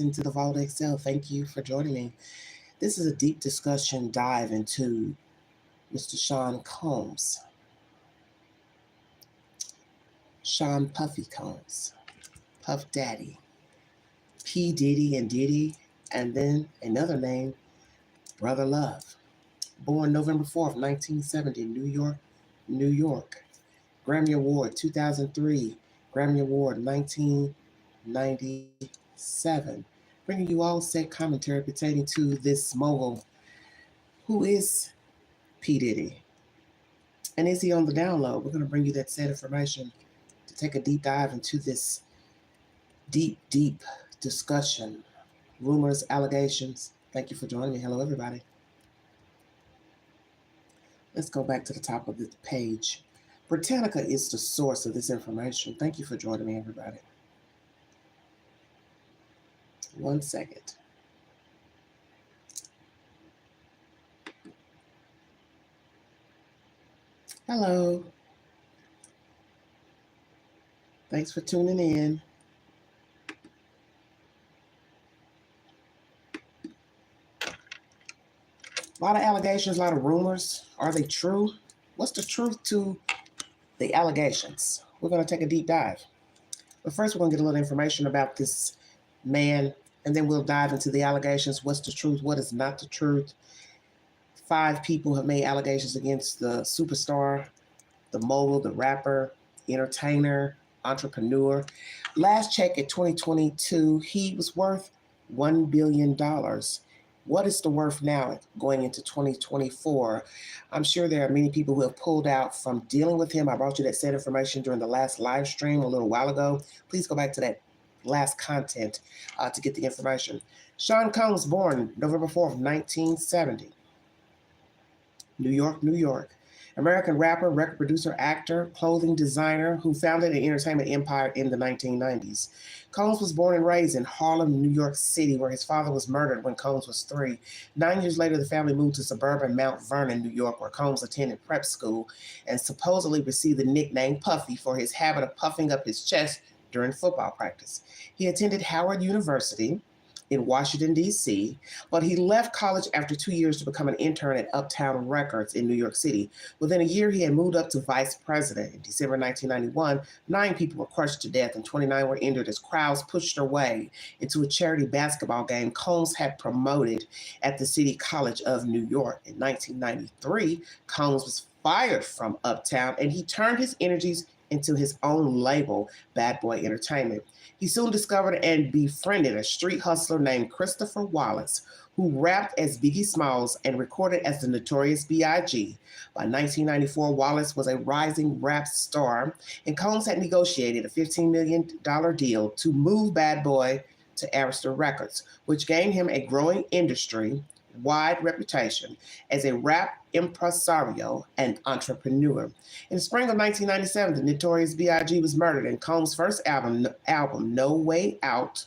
Into the Vault Excel. Thank you for joining me. This is a deep discussion dive into Mr. Sean Combs, Sean Puffy Combs, Puff Daddy, P. Diddy and Diddy, and then another name, Brother Love. Born November 4th, 1970, New York, New York. Grammy Award 2003, Grammy Award 1997. Bringing you all set commentary pertaining to this mogul. Who is P. Diddy? And is he on the download? We're going to bring you that set information to take a deep dive into this deep discussion. Rumors, allegations. Thank you for joining me. Hello, everybody. Let's go back to the top of the page. Britannica is the source of this information. Thank you for joining me, everybody. 1 second. Hello. Thanks for tuning in. A lot of allegations, a lot of rumors. Are they true? What's the truth to the allegations? We're going to take a deep dive. But first, we're going to get a little information about this man, and then we'll dive into the allegations. What's the truth? What is not the truth? 5 people have made allegations against the superstar, the mogul, the rapper, entertainer, entrepreneur. Last check at 2022, he was worth $1 billion. What is the worth now going into 2024? I'm sure there are many people who have pulled out from dealing with him. I brought you that said information during the last live stream a little while ago. Please go back to that last content to get the information. Sean Combs, born November 4th, 1970. New York, New York. American rapper, record producer, actor, clothing designer who founded an entertainment empire in the 1990s. Combs was born and raised in Harlem, New York City, where his father was murdered when Combs was 3. 9 years later, the family moved to suburban Mount Vernon, New York, where Combs attended prep school and supposedly received the nickname Puffy for his habit of puffing up his chest during football practice. He attended Howard University in Washington, D.C., but he left college after 2 years to become an intern at Uptown Records in New York City. Within a year, he had moved up to vice president. In December 1991, 9 people were crushed to death and 29 were injured as crowds pushed their way into a charity basketball game Combs had promoted at the City College of New York. In 1993, Combs was fired from Uptown, and he turned his energies into his own label, Bad Boy Entertainment. He soon discovered and befriended a street hustler named Christopher Wallace, who rapped as Biggie Smalls and recorded as the Notorious B.I.G. By 1994, Wallace was a rising rap star, and Combs had negotiated a $15 million deal to move Bad Boy to Arista Records, which gained him a growing industry-wide reputation as a rap impresario and entrepreneur. In the spring of 1997, the Notorious B.I.G. was murdered, and Combs' first album, No Way Out,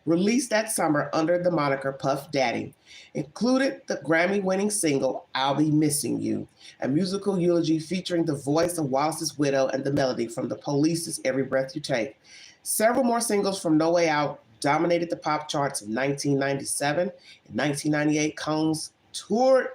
released that summer under the moniker Puff Daddy, included the Grammy-winning single, I'll Be Missing You, a musical eulogy featuring the voice of Wallace's widow and the melody from The Police's Every Breath You Take. Several more singles from No Way Out dominated the pop charts in 1997. In 1998, Combs toured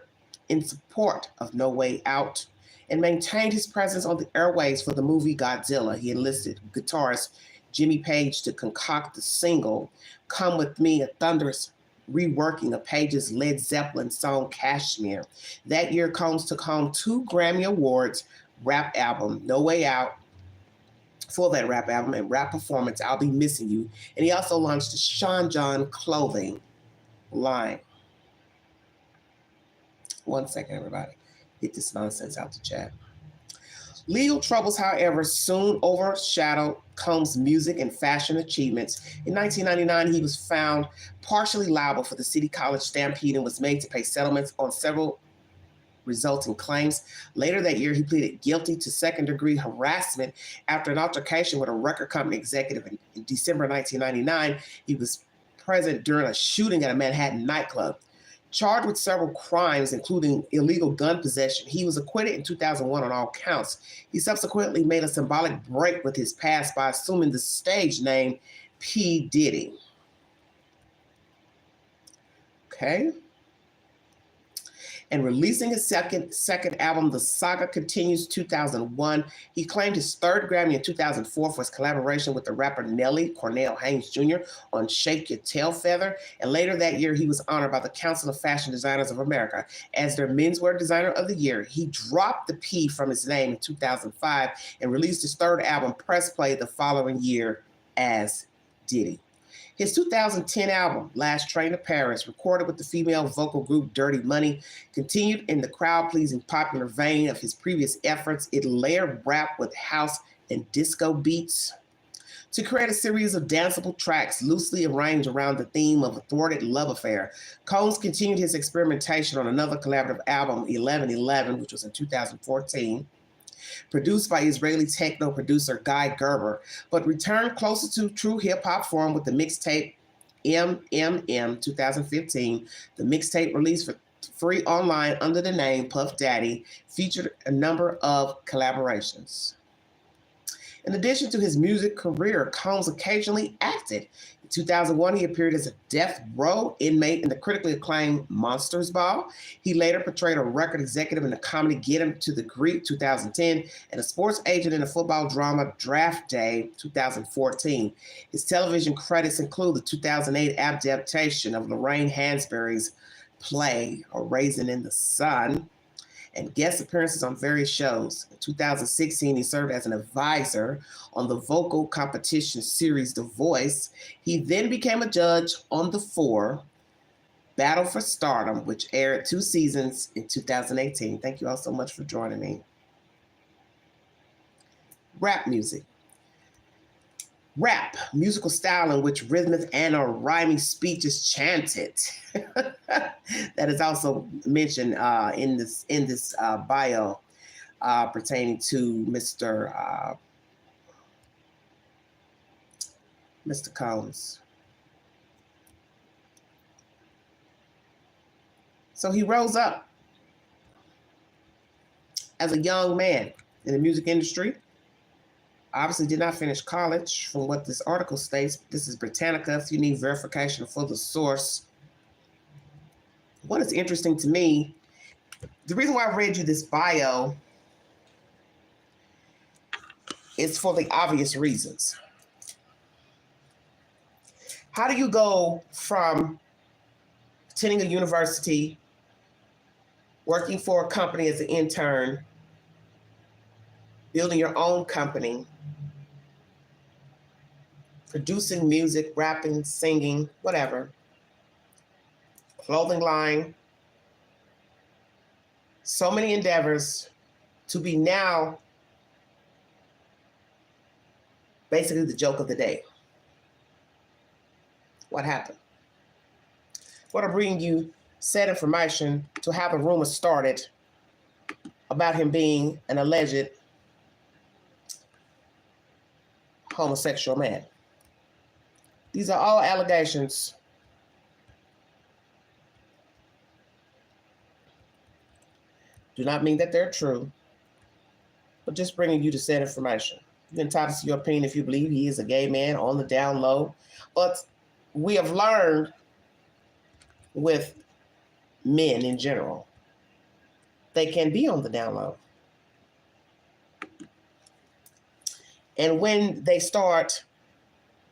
in support of No Way Out and maintained his presence on the airwaves for the movie Godzilla. He enlisted guitarist Jimmy Page to concoct the single Come With Me, a thunderous reworking of Page's Led Zeppelin song Kashmir. That year, Combs took home 2 Grammy Awards, rap album No Way Out, for that rap album, and rap performance I'll Be Missing You. And he also launched the Sean John clothing line. 1 second, everybody. Get this nonsense out the chat. Legal troubles, however, soon overshadowed Combs' music and fashion achievements. In 1999, he was found partially liable for the City College stampede and was made to pay settlements on several resulting claims. Later that year, he pleaded guilty to second-degree harassment after an altercation with a record company executive. In December 1999, he was present during a shooting at a Manhattan nightclub. Charged with several crimes, including illegal gun possession, he was acquitted in 2001 on all counts. He subsequently made a symbolic break with his past by assuming the stage name P. Diddy. Okay. And releasing his second album, The Saga Continues, 2001. He claimed his third Grammy in 2004 for his collaboration with the rapper Nelly Cornell Haynes Jr. on Shake Your Tail Feather. And later that year, he was honored by the Council of Fashion Designers of America as their menswear designer of the year. He dropped the P from his name in 2005 and released his third album, Press Play, the following year as Diddy. His 2010 album, Last Train to Paris, recorded with the female vocal group Dirty Money, continued in the crowd-pleasing popular vein of his previous efforts. It layered rap with house and disco beats to create a series of danceable tracks loosely arranged around the theme of a thwarted love affair. Combs continued his experimentation on another collaborative album, 1111, which was in 2014. Produced by Israeli techno producer Guy Gerber, but returned closer to true hip-hop form with the mixtape MMM 2015. The mixtape, released for free online under the name Puff Daddy, featured a number of collaborations. In addition to his music career, Combs occasionally acted. In 2001, he appeared as a death row inmate in the critically acclaimed Monsters Ball. He later portrayed a record executive in the comedy Get Him to the Greek, 2010, and a sports agent in the football drama Draft Day, 2014. His television credits include the 2008 adaptation of Lorraine Hansberry's play, A Raisin in the Sun, and guest appearances on various shows. In 2016, he served as an advisor on the vocal competition series The Voice. He then became a judge on The Four, Battle for Stardom, which aired 2 seasons in 2018. Thank you all so much for joining me. Rap music. Rap, musical style in which rhythmic and or rhyming speech is chanted. That is also mentioned in this bio pertaining to Mr. Combs. So he rose up as a young man in the music industry. Obviously did not finish college from what this article states. This is Britannica. If you need verification for the source. What is interesting to me, the reason why I read you this bio is for the obvious reasons. How do you go from attending a university, working for a company as an intern, building your own company, producing music, rapping, singing, whatever, clothing line, so many endeavors, to be now basically the joke of the day? What happened? What I'm bringing you said information to have a rumor started about him being an alleged homosexual man. These are all allegations. Do not mean that they're true, but just bringing you the said information. You're entitled to your opinion if you believe he is a gay man on the down low. But we have learned with men in general, they can be on the down low. And when they start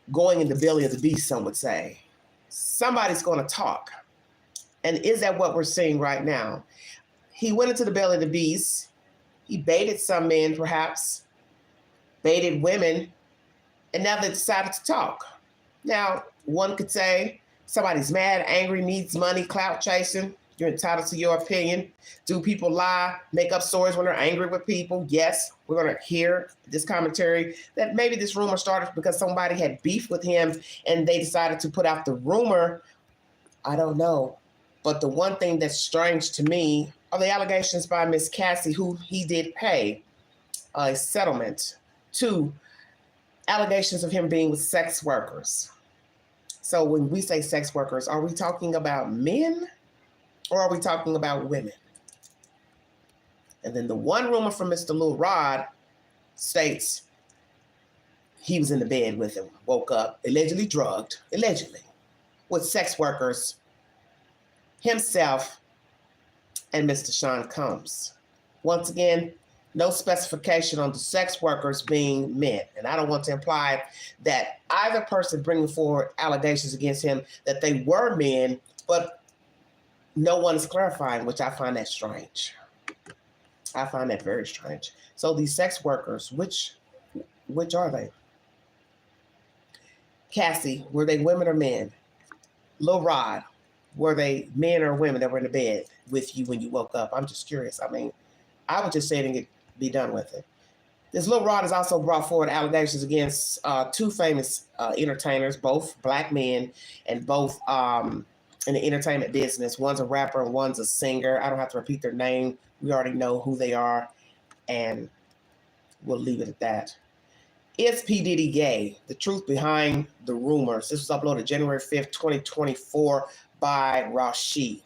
going in the belly of the beast, some would say, somebody's going to talk. And is that what we're seeing right now? He went into the belly of the beast. He baited some men, perhaps, baited women, and now they decided to talk. Now, one could say somebody's mad, angry, needs money, clout chasing. You're entitled to your opinion. Do people lie, make up stories when they're angry with people? Yes, we're going to hear this commentary that maybe this rumor started because somebody had beef with him and they decided to put out the rumor. I don't know. But the one thing that's strange to me are the allegations by Miss Cassie, who he did pay a settlement to allegations of him being with sex workers. So when we say sex workers, are we talking about men? Or are we talking about women? And then the one rumor from Mr. Lil Rod states he was in the bed with him, woke up, allegedly drugged, allegedly, with sex workers himself and Mr. Sean Combs. Once again, no specification on the sex workers being men. And I don't want to imply that either person bringing forward allegations against him that they were men, but no one is clarifying, which I find that strange. I find that very strange. So these sex workers, which are they? Cassie, were they women or men? Lil Rod, were they men or women that were in the bed with you when you woke up? I'm just curious. I mean, I would just say it and be done with it. This Lil Rod has also brought forward allegations against two famous entertainers, both black men and both in the entertainment business. One's a rapper and one's a singer. I don't have to repeat their name. We already know who they are, and we'll leave it at that. Is P. Diddy gay? The truth behind the rumors. This was uploaded January 5th, 2024 by Rashi.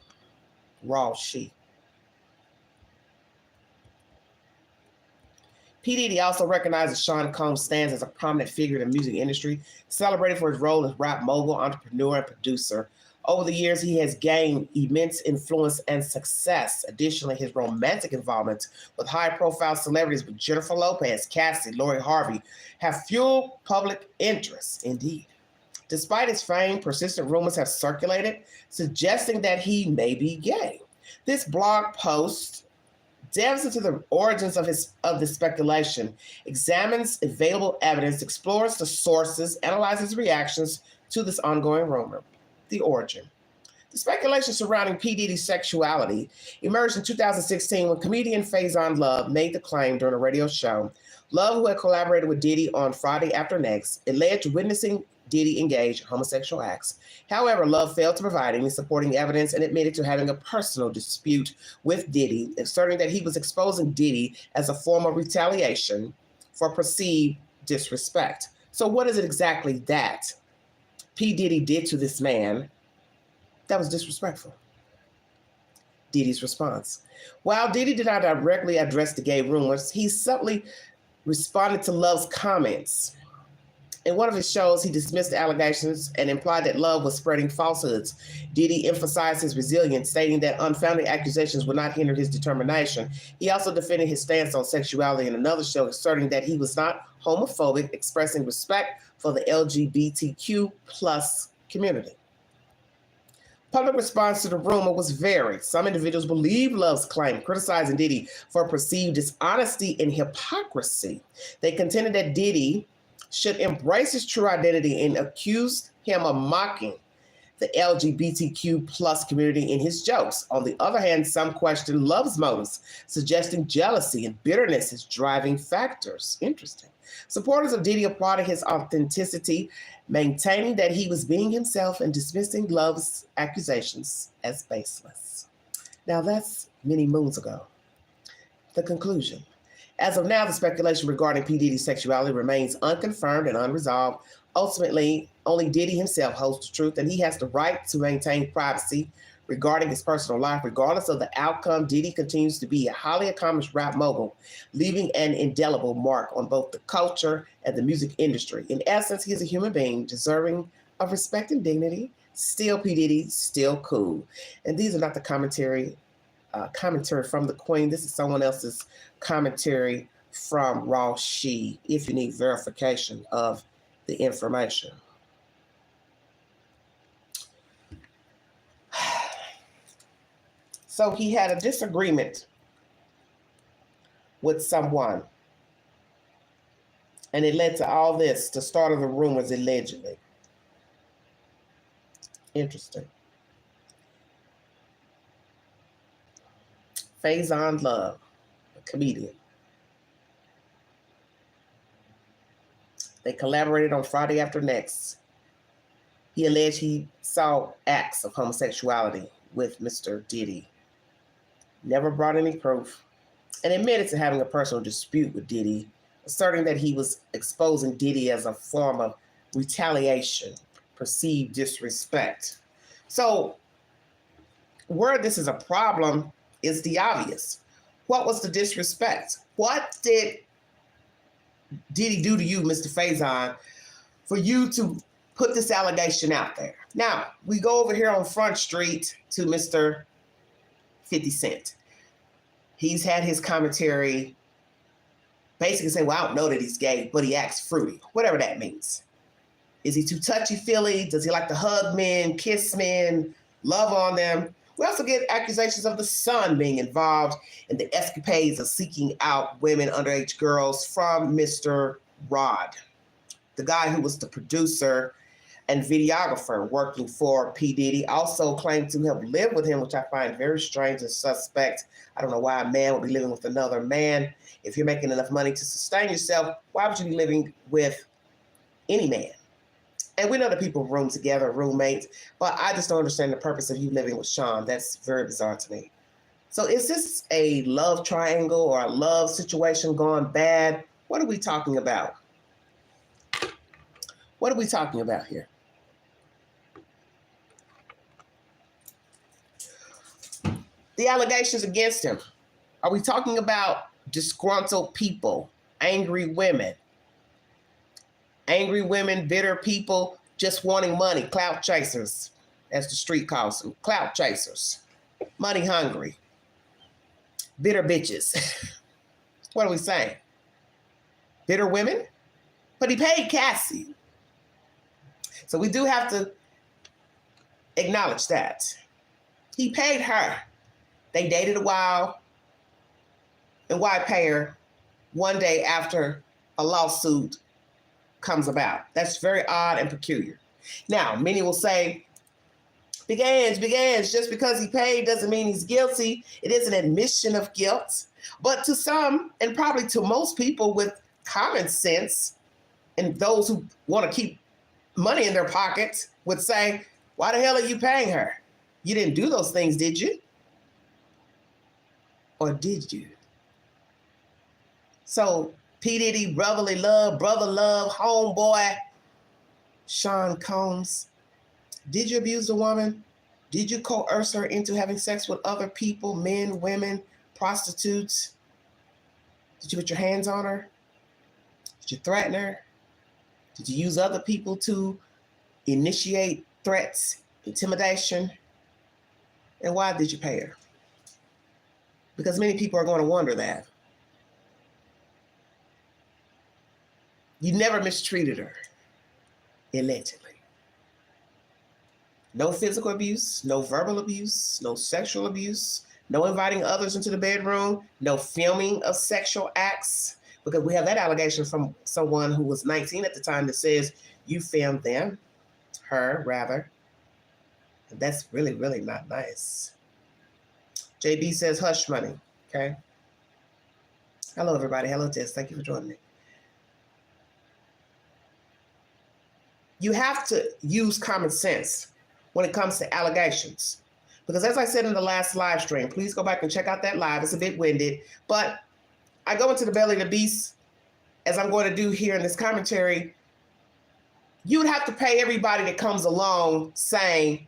P. Diddy also recognizes Sean Combs stands as a prominent figure in the music industry, celebrated for his role as rap mogul, entrepreneur, and producer. Over the years, he has gained immense influence and success. Additionally, his romantic involvement with high-profile celebrities with Jennifer Lopez, Cassie, Lori Harvey have fueled public interest, indeed. Despite his fame, persistent rumors have circulated, suggesting that he may be gay. This blog post delves into the origins of the speculation, examines available evidence, explores the sources, analyzes reactions to this ongoing rumor. The origin. The speculation surrounding P. Diddy's sexuality emerged in 2016 when comedian Faison Love made the claim during a radio show. Love, who had collaborated with Diddy on Friday After Next, alleged witnessing Diddy engage in homosexual acts. However, Love failed to provide any supporting evidence and admitted to having a personal dispute with Diddy, asserting that he was exposing Diddy as a form of retaliation for perceived disrespect. So what is it exactly that P. Diddy did to this man that was disrespectful? Diddy's response. While Diddy did not directly address the gay rumors, he subtly responded to Love's comments. In one of his shows, he dismissed the allegations and implied that Love was spreading falsehoods. Diddy emphasized his resilience, stating that unfounded accusations would not hinder his determination. He also defended his stance on sexuality in another show, asserting that he was not homophobic, expressing respect for the LGBTQ plus community. Public response to the rumor was varied. Some individuals believed Love's claim, criticizing Diddy for perceived dishonesty and hypocrisy. They contended that Diddy should embrace his true identity and accused him of mocking the LGBTQ plus community in his jokes. On the other hand, some questioned Love's motives, suggesting jealousy and bitterness as driving factors. Interesting. Supporters of Diddy applauded his authenticity, maintaining that he was being himself and dismissing Love's accusations as baseless. Now, that's many moons ago. The conclusion. As of now, the speculation regarding P. Diddy's sexuality remains unconfirmed and unresolved. Ultimately, only Diddy himself holds the truth, and he has the right to maintain privacy regarding his personal life. Regardless of the outcome, Diddy continues to be a highly accomplished rap mogul, leaving an indelible mark on both the culture and the music industry. In essence, he is a human being deserving of respect and dignity. Still P. Diddy, still cool. And these are not the commentary from the Queen. This is someone else's commentary from Raw She, if you need verification of the information. So he had a disagreement with someone, and it led to all this, the start of the rumors, allegedly. Interesting. Faison Love, a comedian. They collaborated on Friday After Next. He alleged he saw acts of homosexuality with Mr. Diddy. Never brought any proof, and admitted to having a personal dispute with Diddy, asserting that he was exposing Diddy as a form of retaliation, perceived disrespect. So where this is a problem is the obvious. What was the disrespect? What did Diddy do to you, Mr. Faison, for you to put this allegation out there. Now, we go over here on Front Street to Mr. 50 Cent. He's had his commentary basically say, well, I don't know that he's gay, but he acts fruity, whatever that means. Is he too touchy-feely? Does he like to hug men, kiss men, love on them? We also get accusations of the son being involved in the escapades of seeking out women, underage girls, from Mr. Rod, the guy who was the producer and videographer working for P. Diddy. Also claimed to have lived with him, which I find very strange and suspect. I don't know why a man would be living with another man. If you're making enough money to sustain yourself, why would you be living with any man? And we know that people room together, roommates, but I just don't understand the purpose of you living with Sean. That's very bizarre to me. So is this a love triangle or a love situation gone bad? What are we talking about? What are we talking about here? The allegations against him. Are we talking about disgruntled people, angry women, bitter people just wanting money, clout chasers, as the street calls them, clout chasers, money hungry, bitter bitches? What are we saying? Bitter women? But he paid Cassie. So we do have to acknowledge that. He paid her. They dated a while. And why pay her one day after a lawsuit comes about? That's very odd and peculiar. Now, many will say, big hands, just because he paid doesn't mean he's guilty. It is an admission of guilt. But to some, and probably to most people with common sense, and those who want to keep money in their pockets, would say, why the hell are you paying her? You didn't do those things, did you? Or did you? So P. Diddy, brother love, homeboy, Sean Combs, did you abuse the woman? Did you coerce her into having sex with other people, men, women, prostitutes? Did you put your hands on her? Did you threaten her? Did you use other people to initiate threats, intimidation? And why did you pay her? Because many people are going to wonder that. You never mistreated her, allegedly. No physical abuse, no verbal abuse, no sexual abuse, no inviting others into the bedroom, no filming of sexual acts, because we have that allegation from someone who was 19 at the time that says you filmed them, her rather. And that's really, really not nice. JB says hush money, okay? Hello, everybody. Hello, Tess. Thank you for joining me. You have to use common sense when it comes to allegations. Because as I said in the last live stream, please go back and check out that live. It's a bit winded, but I go into the belly of the beast, as I'm going to do here in this commentary. You would have to pay everybody that comes along saying,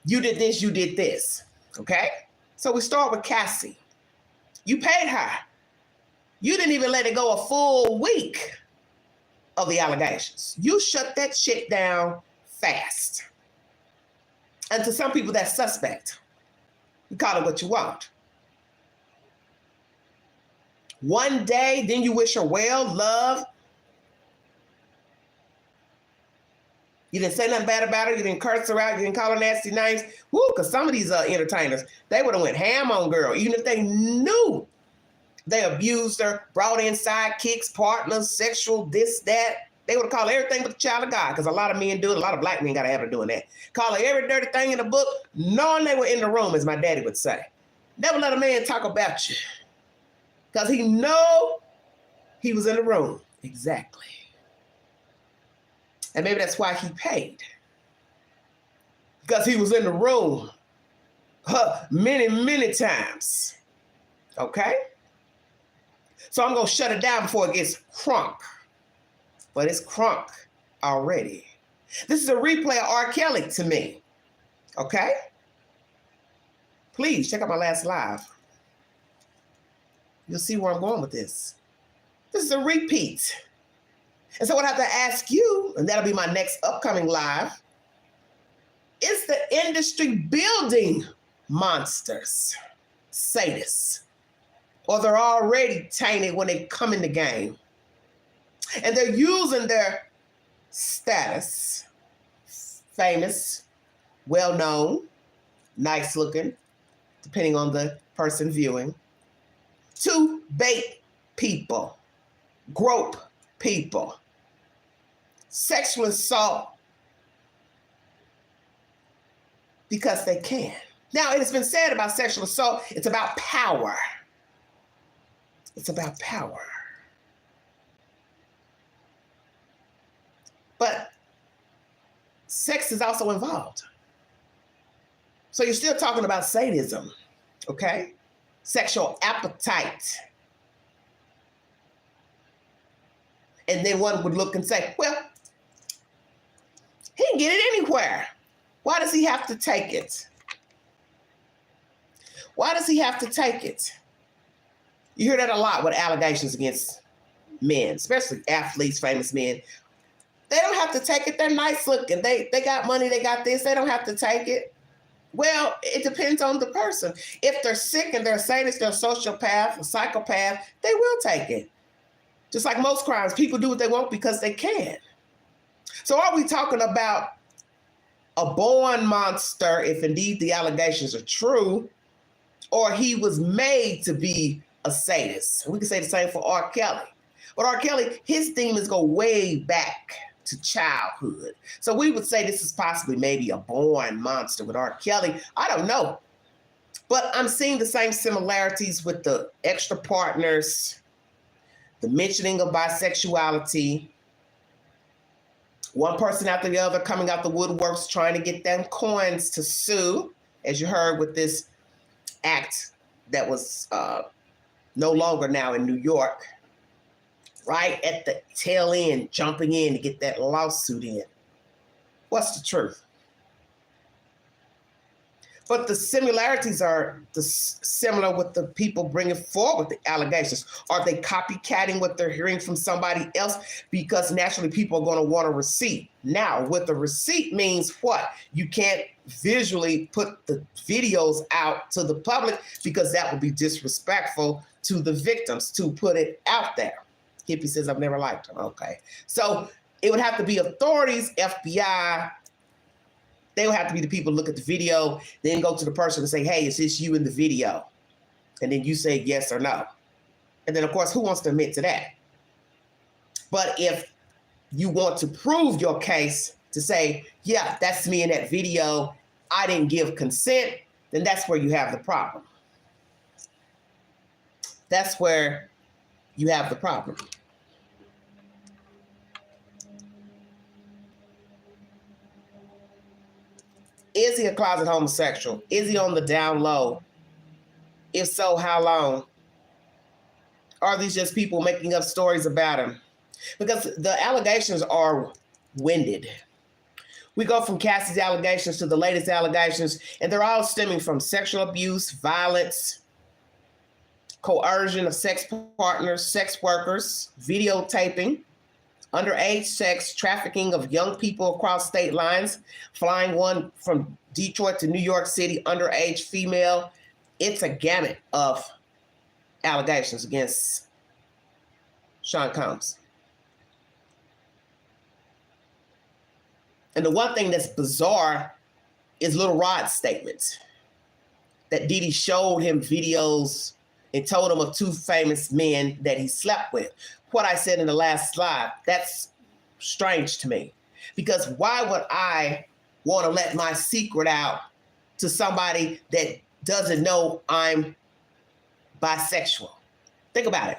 you did this, you did this, okay? So we start with Cassie. You paid her. You didn't even let it go a full week of the allegations. You shut that shit down fast. And to some people, that's suspect. You call it what you want. One day, then you wish her well, love. You didn't say nothing bad about her. You didn't curse her out. You didn't call her nasty names. Woo, because some of these entertainers, they would have went ham on girl, even if they knew they abused her, brought in sidekicks, partners, sexual, this, that. They would have called everything but the child of God, because a lot of men do it. A lot of black men got to have her doing that. Call her every dirty thing in the book, knowing they were in the room, as my daddy would say. Never let a man talk about you, because he know he was in the room. Exactly. And maybe that's why he paid, because he was in the room many, many times. Okay? So I'm going to shut it down before it gets crunk. But it's crunk already. This is a replay of R. Kelly to me. Okay? Please check out my last live. You'll see where I'm going with this. This is a repeat. And so what I have to ask you, and that'll be my next upcoming live, is the industry building monsters, sadists, or they're already tainted when they come in the game? And they're using their status, famous, well-known, nice-looking, depending on the person viewing, to bait people, grope people, sexual assault, because they can. Now, it has been said about sexual assault, it's about power. It's about power. But sex is also involved. So you're still talking about sadism, okay? Sexual appetite. And then one would look and say, well, he can get it anywhere. Why does he have to take it? Why does he have to take it? You hear that a lot with allegations against men, especially athletes, famous men. They don't have to take it. They're nice looking. They got money. They got this. They don't have to take it. Well, it depends on the person. If they're sick and they're a sadist, they're a sociopath, a psychopath, they will take it. Just like most crimes, people do what they want because they can. So are we talking about a born monster, if indeed the allegations are true, or he was made to be a sadist? We can say the same for R. Kelly. But R. Kelly, his demons go way back to childhood. So we would say this is possibly maybe a born monster with R. Kelly. I don't know. But I'm seeing the same similarities with the extra partners, the mentioning of bisexuality, one person after the other coming out the woodworks trying to get them coins to sue, as you heard with this act that was no longer now in New York, right at the tail end, jumping in to get that lawsuit in. What's the truth? But the similarities are similar with the people bringing forward the allegations. Are they copycatting what they're hearing from somebody else? Because naturally people are going to want a receipt. Now, with the receipt means what? You can't visually put the videos out to the public because that would be disrespectful to the victims to put it out there. Hippie says, I've never liked him. Okay. So it would have to be authorities, FBI. They would have to be the people look at the video, then go to the person and say, hey, is this you in the video? And then you say yes or no. And then, of course, who wants to admit to that? But if you want to prove your case to say, yeah, that's me in that video, I didn't give consent, then that's where you have the problem. That's where you have the problem. Is he a closet homosexual? Is he on the down low? If so, how long? Are these just people making up stories about him? Because the allegations are winded. We go from Cassie's allegations to the latest allegations, and they're all stemming from sexual abuse, violence, coercion of sex partners, sex workers, videotaping, underage sex, trafficking of young people across state lines, flying one from Detroit to New York City, underage female. It's a gamut of allegations against Sean Combs. And the one thing that's bizarre is Little Rod's statement that Diddy showed him videos and told him of two famous men that he slept with. What I said in the last slide, that's strange to me. Because why would I want to let my secret out to somebody that doesn't know I'm bisexual? Think about it.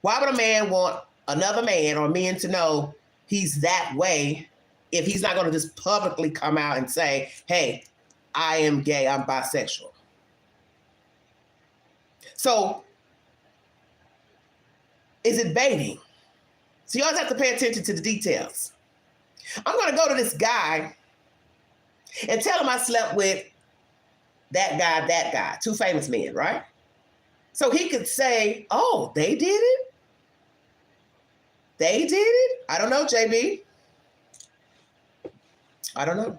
Why would a man want another man or men to know he's that way if he's not going to just publicly come out and say, hey, I am gay, I'm bisexual? So, is it baiting? So you always have to pay attention to the details. I'm going to go to this guy and tell him I slept with that guy, two famous men, right? So he could say, oh, they did it? They did it? I don't know, JB. I don't know.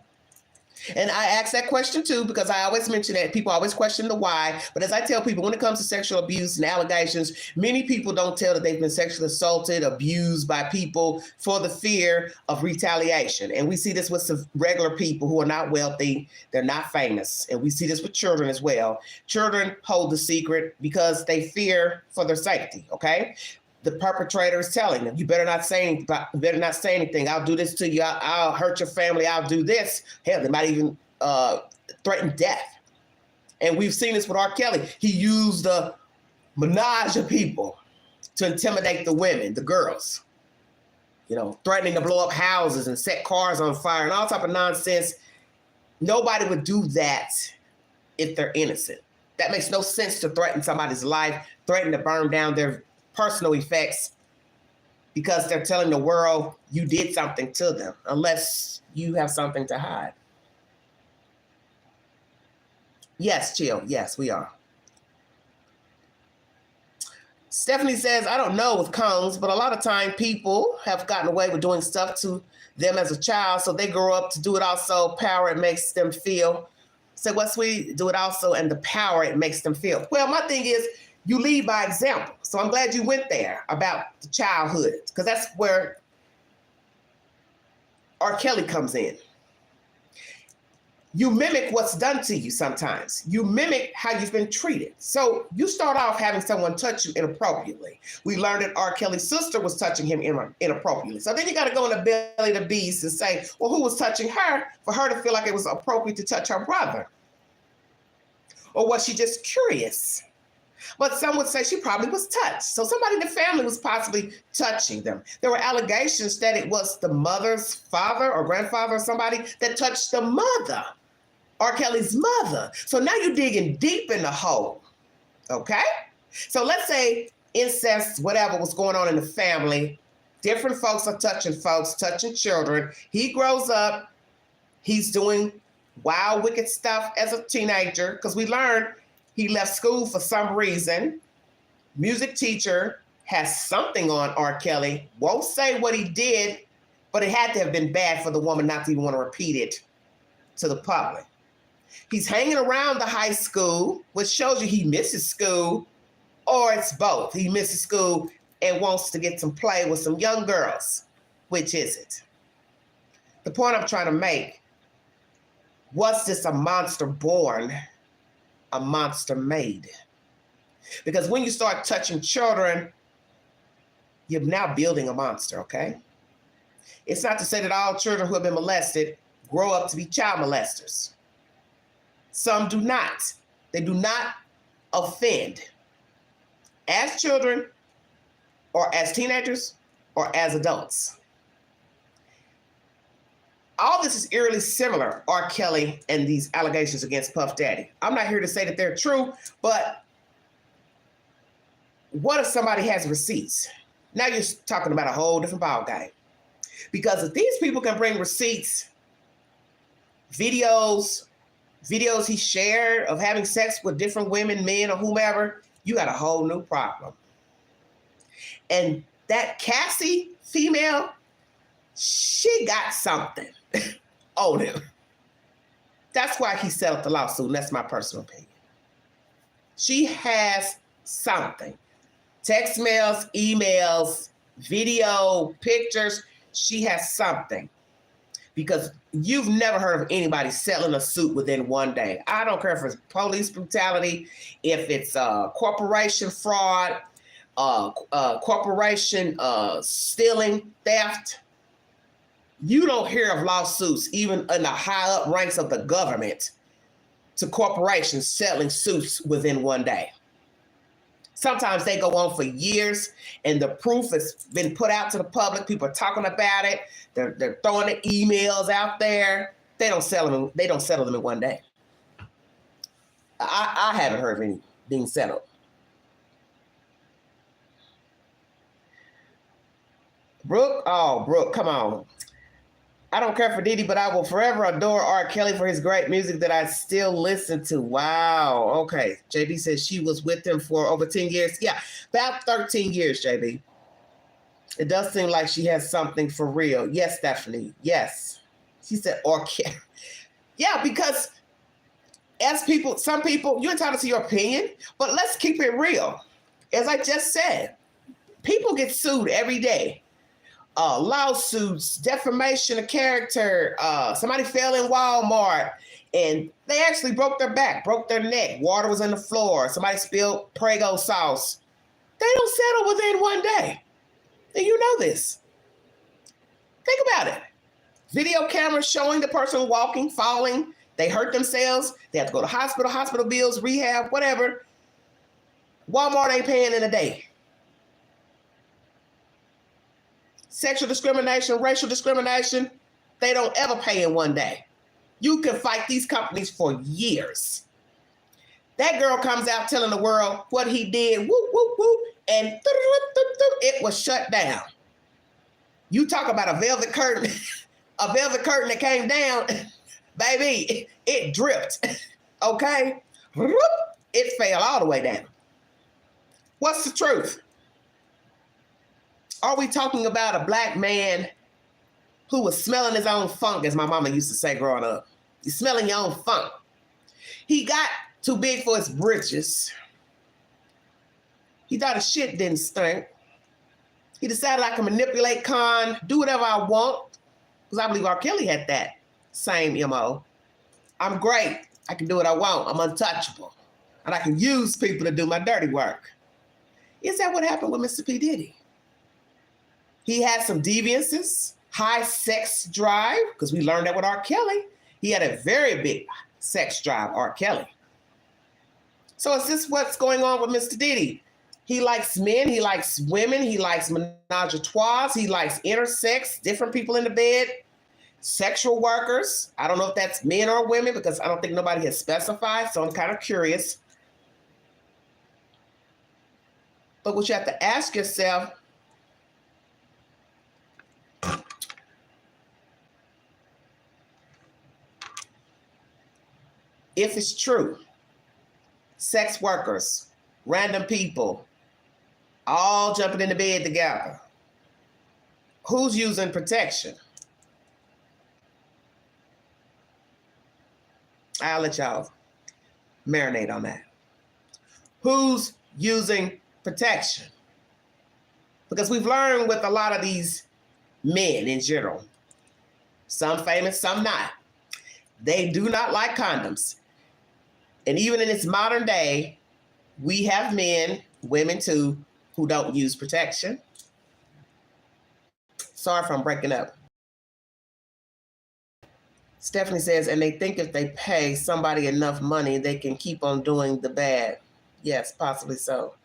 And I ask that question too, because I always mention that people always question the why. But as I tell people, when it comes to sexual abuse and allegations, many people don't tell that they've been sexually assaulted, abused by people for the fear of retaliation. And we see this with some regular people who are not wealthy. They're not famous. And we see this with children as well. Children hold the secret because they fear for their safety. Okay. The perpetrator is telling them, you better not say anything. I'll do this to you. I'll hurt your family. I'll do this. Hell, they might even threaten death. And we've seen this with R. Kelly. He used a menage of people to intimidate the women, the girls, threatening to blow up houses and set cars on fire and all type of nonsense. Nobody would do that if they're innocent. That makes no sense to threaten somebody's life, threaten to burn down their personal effects because they're telling the world you did something to them, unless you have something to hide. Yes, chill. Yes, we are. Stephanie says, I don't know with cones, but a lot of time people have gotten away with doing stuff to them as a child, so they grow up to do it also. Power it makes them feel. So what's we do it also, and the power it makes them feel. Well, my thing is, you lead by example. So I'm glad you went there about the childhood, because that's where R. Kelly comes in. You mimic what's done to you sometimes. You mimic how you've been treated. So you start off having someone touch you inappropriately. We learned that R. Kelly's sister was touching him inappropriately. So then you got to go in the belly of the beast and say, well, who was touching her for her to feel like it was appropriate to touch her brother? Or was she just curious? But some would say she probably was touched. So somebody in the family was possibly touching them. There were allegations that it was the mother's father or grandfather or somebody that touched the mother, R. Kelly's mother. So now you're digging deep in the hole, okay? So let's say incest, whatever was going on in the family, different folks are touching folks, touching children. He grows up, he's doing wild, wicked stuff as a teenager, because we learned he left school for some reason. Music teacher has something on R. Kelly. Won't say what he did, but it had to have been bad for the woman not to even want to repeat it to the public. He's hanging around the high school, which shows you he misses school, or it's both. He misses school and wants to get some play with some young girls. Which is it? The point I'm trying to make, was this a monster born, a monster made? Because when you start touching children, you're now building a monster, okay? It's not to say that all children who have been molested grow up to be child molesters. Some do not. They do not offend as children or as teenagers or as adults. All this is eerily similar, R. Kelly and these allegations against Puff Daddy. I'm not here to say that they're true, but what if somebody has receipts? Now you're talking about a whole different ballgame. Because if these people can bring receipts, videos he shared of having sex with different women, men, or whomever, you got a whole new problem. And that Cassie female, she got something on him. That's why he settled the lawsuit, and that's my personal opinion. She has something. Text mails, emails, video, pictures. She has something. Because you've never heard of anybody selling a suit within one day. I don't care if it's police brutality, if it's corporation fraud, corporation stealing, theft. You don't hear of lawsuits, even in the high up ranks of the government, to corporations selling suits within one day. Sometimes they go on for years, and the proof has been put out to the public. People are talking about it. They're throwing the emails out there. They don't sell them. They don't settle them in one day. I haven't heard of any being settled. Brooke, come on. I don't care for Diddy, but I will forever adore R. Kelly for his great music that I still listen to. Wow. Okay. JB says she was with him for over 10 years. Yeah, about 13 years, JB. It does seem like she has something for real. Yes, Stephanie. Yes. She said, or yeah, because as people, some people, you're entitled to your opinion, but let's keep it real. As I just said, people get sued every day. Lawsuits, defamation of character. Somebody fell in Walmart and they actually broke their back, broke their neck. Water was in the floor. Somebody spilled Prego sauce. They don't settle within one day. And you know this. Think about it. Video cameras showing the person walking, falling. They hurt themselves. They have to go to hospital bills, rehab, whatever. Walmart ain't paying in a day. Sexual discrimination, racial discrimination, they don't ever pay in one day. You can fight these companies for years. That girl comes out telling the world what he did, whoop, whoop, whoop, and it was shut down. You talk about a velvet curtain, a velvet curtain that came down, baby, it dripped, okay? It fell all the way down. What's the truth? Are we talking about a black man who was smelling his own funk, as my mama used to say growing up? You're smelling your own funk. He got too big for his britches. He thought his shit didn't stink. He decided I can manipulate, do whatever I want, because I believe R. Kelly had that same MO. I'm great. I can do what I want. I'm untouchable. And I can use people to do my dirty work. Is that what happened with Mr. P. Diddy? He had some deviances, high sex drive, because we learned that with R. Kelly. He had a very big sex drive, R. Kelly. So is this what's going on with Mr. Diddy? He likes men, he likes women, he likes menage a trois, he likes intersex, different people in the bed, sexual workers. I don't know if that's men or women because I don't think nobody has specified, so I'm kind of curious. But what you have to ask yourself, if it's true, sex workers, random people, all jumping into bed together, who's using protection? I'll let y'all marinate on that. Who's using protection? Because we've learned with a lot of these men in general, some famous, some not, they do not like condoms. And even in this modern day, we have men, women too, who don't use protection. Sorry if I'm breaking up. Stephanie says, and they think if they pay somebody enough money, they can keep on doing the bad. Yes, possibly so.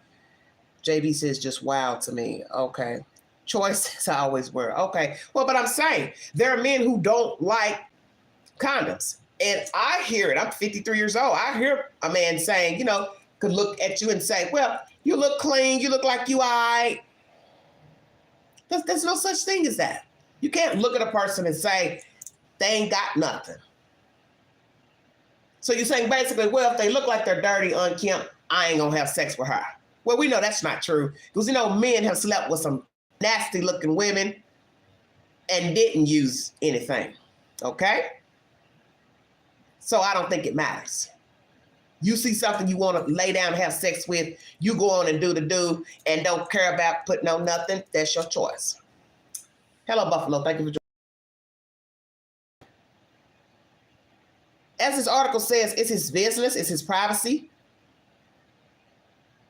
JB says, just wow to me. Okay. Choices always were. Okay. Well, but I'm saying there are men who don't like condoms. And I hear it. I'm 53 years old. I hear a man saying, could look at you and say, well, you look clean. You look like you all right. There's no such thing as that. You can't look at a person and say, they ain't got nothing. So you're saying basically, well, if they look like they're dirty, unkempt, I ain't gonna have sex with her. Well, we know that's not true. Because, men have slept with some nasty looking women and didn't use anything. Okay? So I don't think it matters. You see something you want to lay down and have sex with, you go on and do the do and don't care about putting on nothing. That's your choice. Hello, Buffalo. Thank you for joining. As this article says, it's his business, it's his privacy.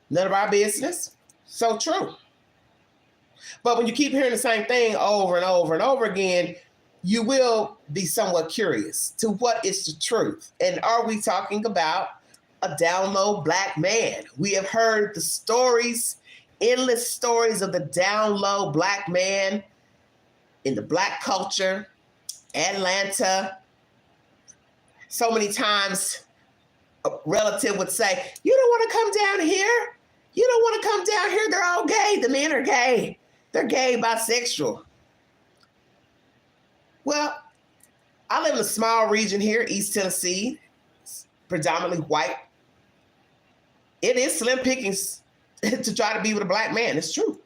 None of our business. So true. But when you keep hearing the same thing over and over and over again, you will be somewhat curious to what is the truth. And are we talking about a down low black man? We have heard the stories, endless stories of the down low black man in the black culture, Atlanta. So many times a relative would say, you don't want to come down here. You don't want to come down here. They're all gay. The men are gay. They're gay, bisexual. Well, I live in a small region here, East Tennessee. It's predominantly white. It is slim pickings to try to be with a black man. It's true.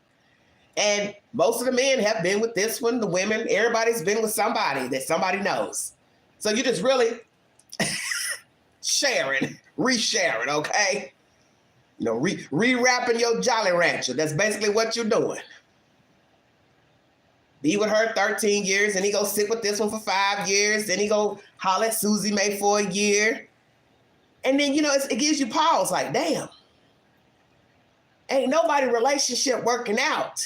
And most of the men have been with this one. The women, everybody's been with somebody that somebody knows. So you're just really sharing, resharing, okay? You know, rewrapping your Jolly Rancher. That's basically what you're doing. Be with her 13 years, and he go sit with this one for 5 years. Then he go holler at Susie Mae for a year. And then, you know, it gives you pause like, damn. Ain't nobody relationship working out.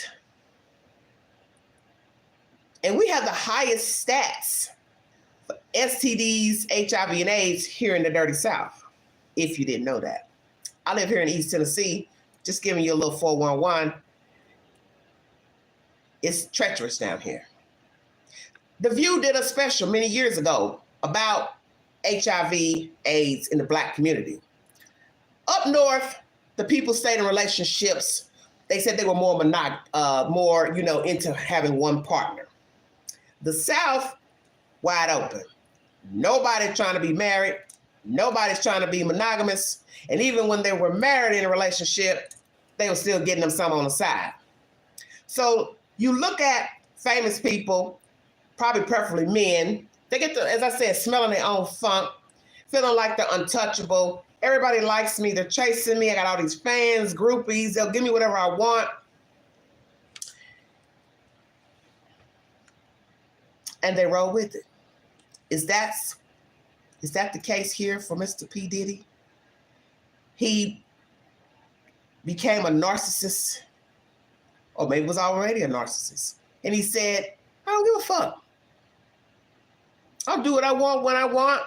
And we have the highest stats for STDs, HIV, and AIDS here in the Dirty South, if you didn't know that. I live here in East Tennessee, just giving you a little 411. It's treacherous down here. The View did a special many years ago about HIV, AIDS in the Black community. Up north, the people stayed in relationships. They said they were more into having one partner. The South, wide open. Nobody trying to be married. Nobody's trying to be monogamous. And even when they were married in a relationship, they were still getting them some on the side. So you look at famous people, probably preferably men, they get to, as I said, smelling their own funk, feeling like they're untouchable. Everybody likes me. They're chasing me. I got all these fans, groupies. They'll give me whatever I want. And they roll with it. Is that the case here for Mr. P. Diddy? He became a narcissist, or maybe was already a narcissist. And he said, I don't give a fuck. I'll do what I want when I want.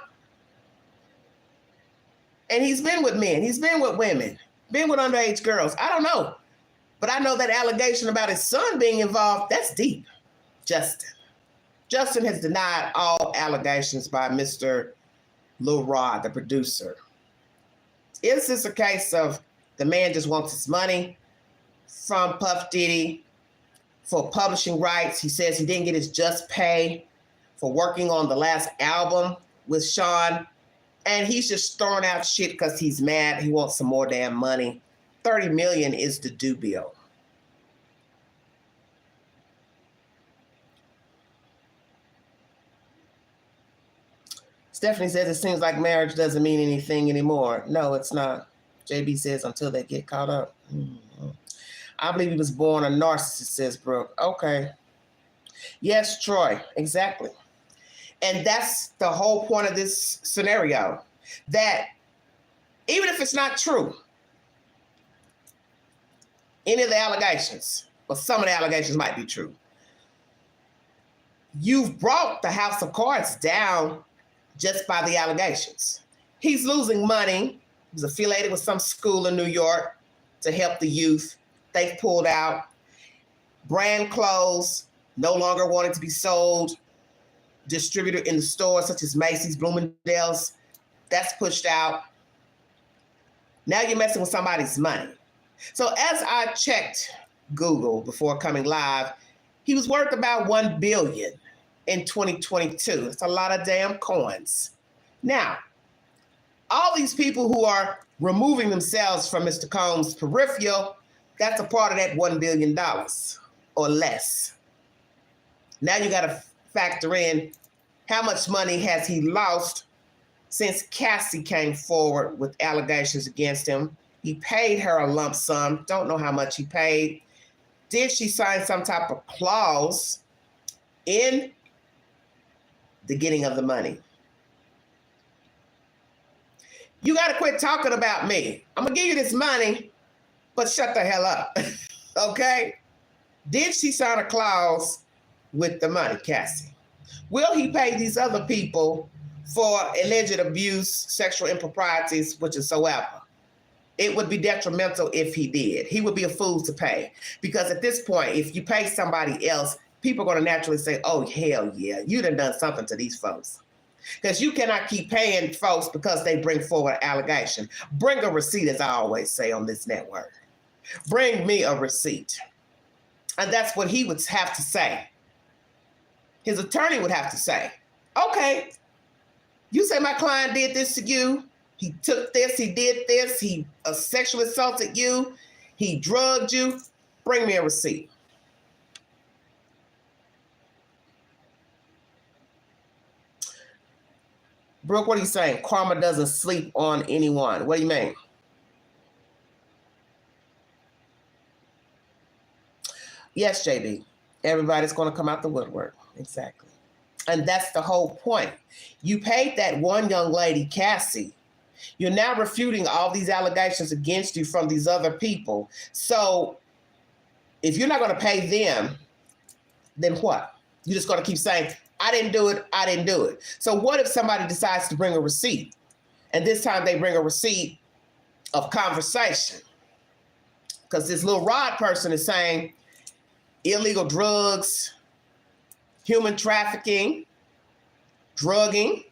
And he's been with men. He's been with women, been with underage girls. I don't know. But I know that allegation about his son being involved, that's deep. Justin has denied all allegations by Mr. Lil Rod, the producer. Is this a case of the man just wants his money from Puff Diddy for publishing rights? He says he didn't get his just pay for working on the last album with Sean. And he's just throwing out shit because he's mad. He wants some more damn money. $30 million is the due bill. Stephanie says it seems like marriage doesn't mean anything anymore. No, it's not. JB says until they get caught up. Mm-hmm. I believe he was born a narcissist, says Brooke. Okay. Yes, Troy, exactly. And that's the whole point of this scenario, that even if it's not true, any of the allegations, or some of the allegations might be true, you've brought the house of cards down just by the allegations. He's losing money. He's affiliated with some school in New York to help the youth. They've pulled out. Brand clothes no longer wanting to be sold, distributed in the stores such as Macy's, Bloomingdale's, that's pushed out. Now you're messing with somebody's money. So as I checked Google before coming live, he was worth about $1 billion in 2022. It's a lot of damn coins. Now, all these people who are removing themselves from Mr. Combs' peripheral, that's a part of that $1 billion or less. Now you got to factor in how much money has he lost since Cassie came forward with allegations against him. He paid her a lump sum. Don't know how much he paid. Did she sign some type of clause in the getting of the money? You got to quit talking about me. I'm going to give you this money, but shut the hell up. Okay? Did she sign a clause with the money, Cassie? Will he pay these other people for alleged abuse, sexual improprieties, whatsoever? It would be detrimental if he did. He would be a fool to pay. Because at this point, if you pay somebody else, people are going to naturally say, oh, hell yeah, you done something to these folks. Because you cannot keep paying folks because they bring forward an allegation. Bring a receipt, as I always say on this network. Bring me a receipt. And that's what he would have to say. His attorney would have to say, okay, you say my client did this to you. He took this, he did this, he sexually assaulted you, he drugged you. Bring me a receipt. Brooke, what are you saying? Karma doesn't sleep on anyone. What do you mean? Yes, JB. Everybody's going to come out the woodwork. Exactly. And that's the whole point. You paid that one young lady, Cassie. You're now refuting all these allegations against you from these other people. So if you're not going to pay them, then what? You're just going to keep saying, I didn't do it, I didn't do it. So what if somebody decides to bring a receipt? And this time they bring a receipt of conversation. Because this little Rod person is saying illegal drugs, human trafficking, drugging.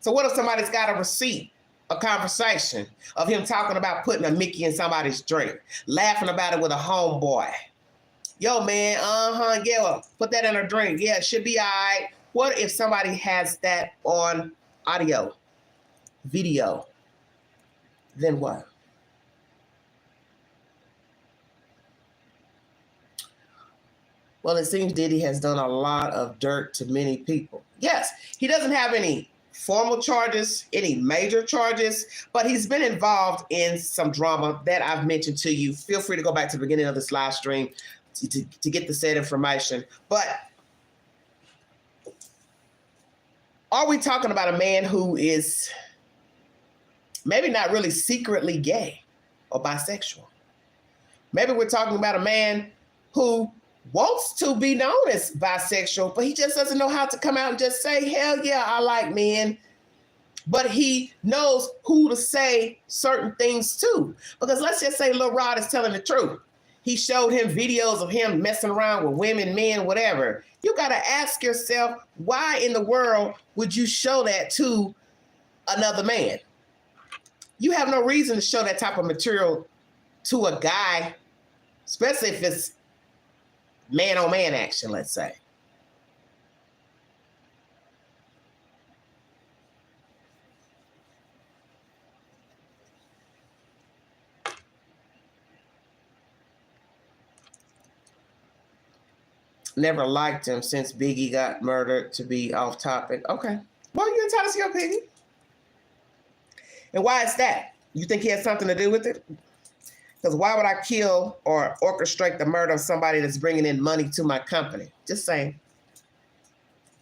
So what if somebody's got a receipt, a conversation of him talking about putting a Mickey in somebody's drink, laughing about it with a homeboy? Yo, man, yeah, well, put that in a drink. Yeah, it should be all right. What if somebody has that on audio, video? Then what? Well, it seems Diddy has done a lot of dirt to many people. Yes, he doesn't have any formal charges, any major charges, but he's been involved in some drama that I've mentioned to you. Feel free to go back to the beginning of this live stream to get the said information. But are we talking about a man who is maybe not really secretly gay or bisexual? Maybe we're talking about a man who wants to be known as bisexual, but he just doesn't know how to come out and just say, hell yeah, I like men. But he knows who to say certain things to. Because let's just say Lil Rod is telling the truth. He showed him videos of him messing around with women, men, whatever. You got to ask yourself, why in the world would you show that to another man? You have no reason to show that type of material to a guy, especially if it's man-on-man action, let's say. Never liked him since Biggie got murdered, to be off topic. Okay. Well, you're entitled to your opinion. And why is that? You think he has something to do with it? Because why would I kill or orchestrate the murder of somebody that's bringing in money to my company? Just saying.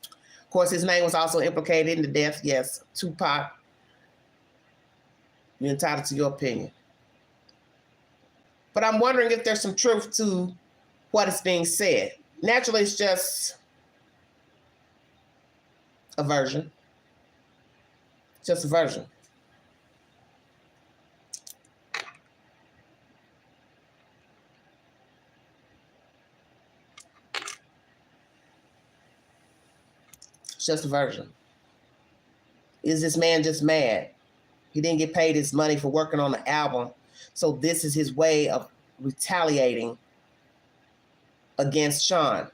Of course, his name was also implicated in the death. Yes, Tupac. You're entitled to your opinion. But I'm wondering if there's some truth to what is being said. Naturally, it's just a version. Just a version. It's just a version. Is this man just mad? He didn't get paid his money for working on the album, so this is his way of retaliating against Sean.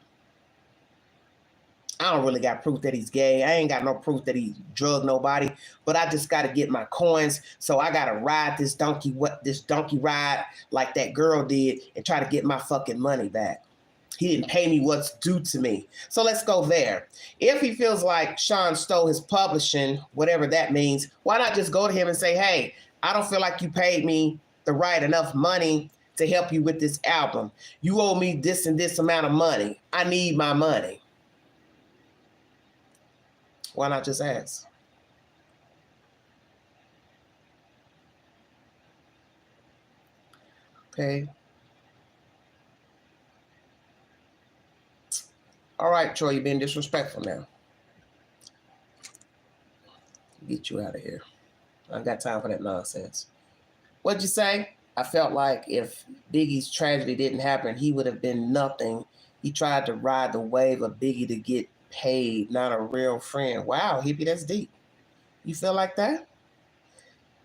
I don't really got proof that he's gay. I ain't got no proof that he drugged nobody, but I just got to get my coins, so I got to ride this donkey ride like that girl did and try to get my fucking money back. He didn't pay me what's due to me. So let's go there. If he feels like Sean stole his publishing, whatever that means, why not just go to him and say, hey, I don't feel like you paid me the right enough money to help you with this album. You owe me this and this amount of money. I need my money. Why not just ask? Okay. All right, Troy, you're being disrespectful now. Get you out of here. I ain't got time for that nonsense. What'd you say? I felt like if Biggie's tragedy didn't happen, he would have been nothing. He tried to ride the wave of Biggie to get paid, not a real friend. Wow, hippie, that's deep. You feel like that?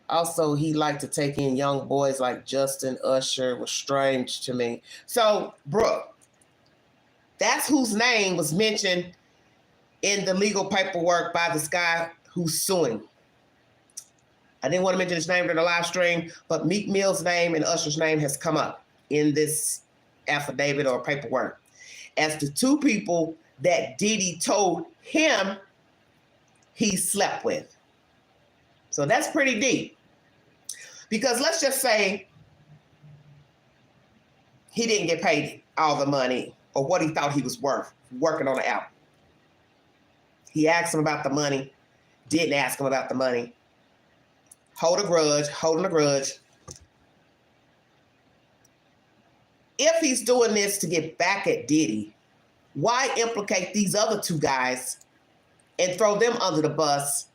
Also, he liked to take in young boys like Justin Usher. Was strange to me. So, Brooke, that's whose name was mentioned in the legal paperwork by this guy who's suing. I didn't want to mention his name during the live stream, but Meek Mill's name and Usher's name has come up in this affidavit or paperwork as the two people that Diddy told him he slept with. So that's pretty deep. Because let's just say he didn't get paid all the money or what he thought he was worth working on the album. He asked him about the money, didn't ask him about the money. Holding a grudge. If he's doing this to get back at Diddy, why implicate these other two guys and throw them under the bus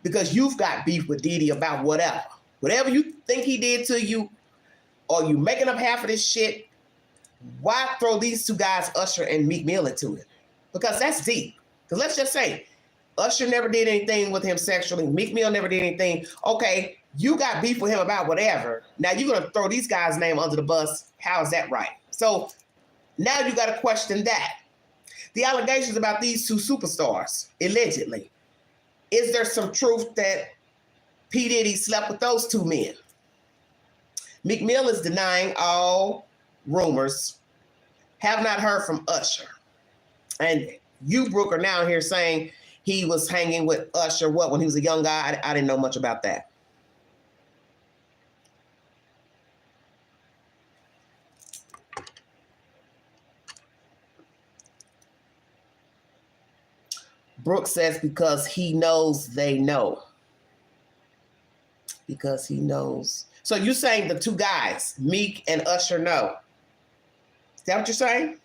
because you've got beef with Diddy about whatever? Whatever you think he did to you, or you making up half of this shit, why throw these two guys, Usher and Meek Mill, into it? Because that's deep. Because let's just say, Usher never did anything with him sexually. Meek Mill never did anything. Okay, you got beef with him about whatever. Now you're going to throw these guys' name under the bus. How is that right? So now you got to question that. The allegations about these two superstars, allegedly. Is there some truth that P. Diddy slept with those two men? Meek Mill is denying all rumors. Have not heard from Usher. And you, Brooke, are now here saying he was hanging with Usher, when he was a young guy? I didn't know much about that. Brooke says because he knows they know. Because he knows. So you're saying the two guys, Meek and Usher, know. Is that what you're saying?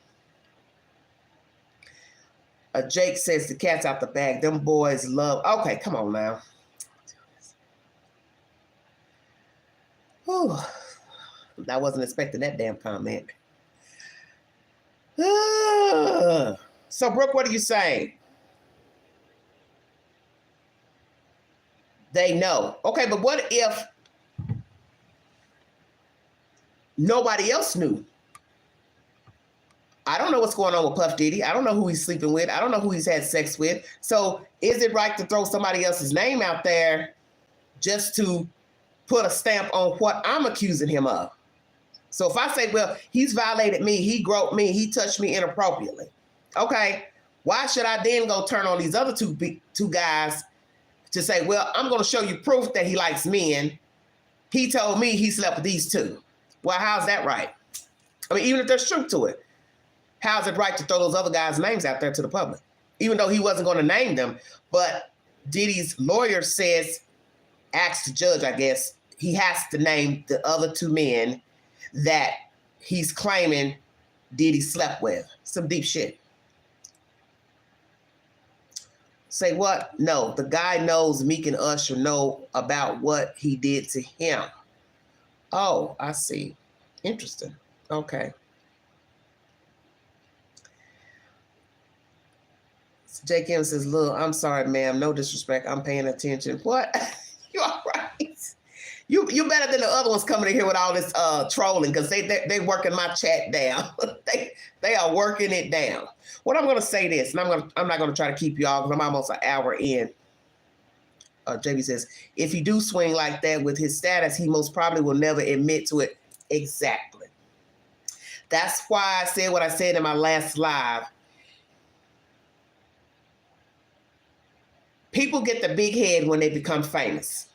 Jake says the cat's out the bag. Them boys love. Okay, come on now. Whew. I wasn't expecting that damn comment. So, Brooke, what are you saying? They know. Okay, but what if nobody else knew? I don't know what's going on with Puff Diddy. I don't know who he's sleeping with. I don't know who he's had sex with. So is it right to throw somebody else's name out there just to put a stamp on what I'm accusing him of? So if I say, well, he's violated me, he groped me, he touched me inappropriately. Okay, why should I then go turn on these other two guys to say, well, I'm going to show you proof that he likes men. He told me he slept with these two. Well, how's that right? I mean, even if there's truth to it, how's it right to throw those other guys' names out there to the public? Even though he wasn't going to name them, but Diddy's lawyer says, asked the judge, I guess, he has to name the other two men that he's claiming Diddy slept with. Some deep shit. Say what? No, the guy knows Meek and Usher know about what he did to him. Oh, I see. Interesting. Okay. Jake M says, look, I'm sorry, ma'am. No disrespect. I'm paying attention. What? You all right? You better than the other ones coming in here with all this trolling because they working my chat down. they are working it down. What I'm going to say this, and I'm not going to try to keep you all because I'm almost an hour in. JB says, if he do swing like that with his status, he most probably will never admit to it. Exactly. That's why I said what I said in my last live. People get the big head when they become famous.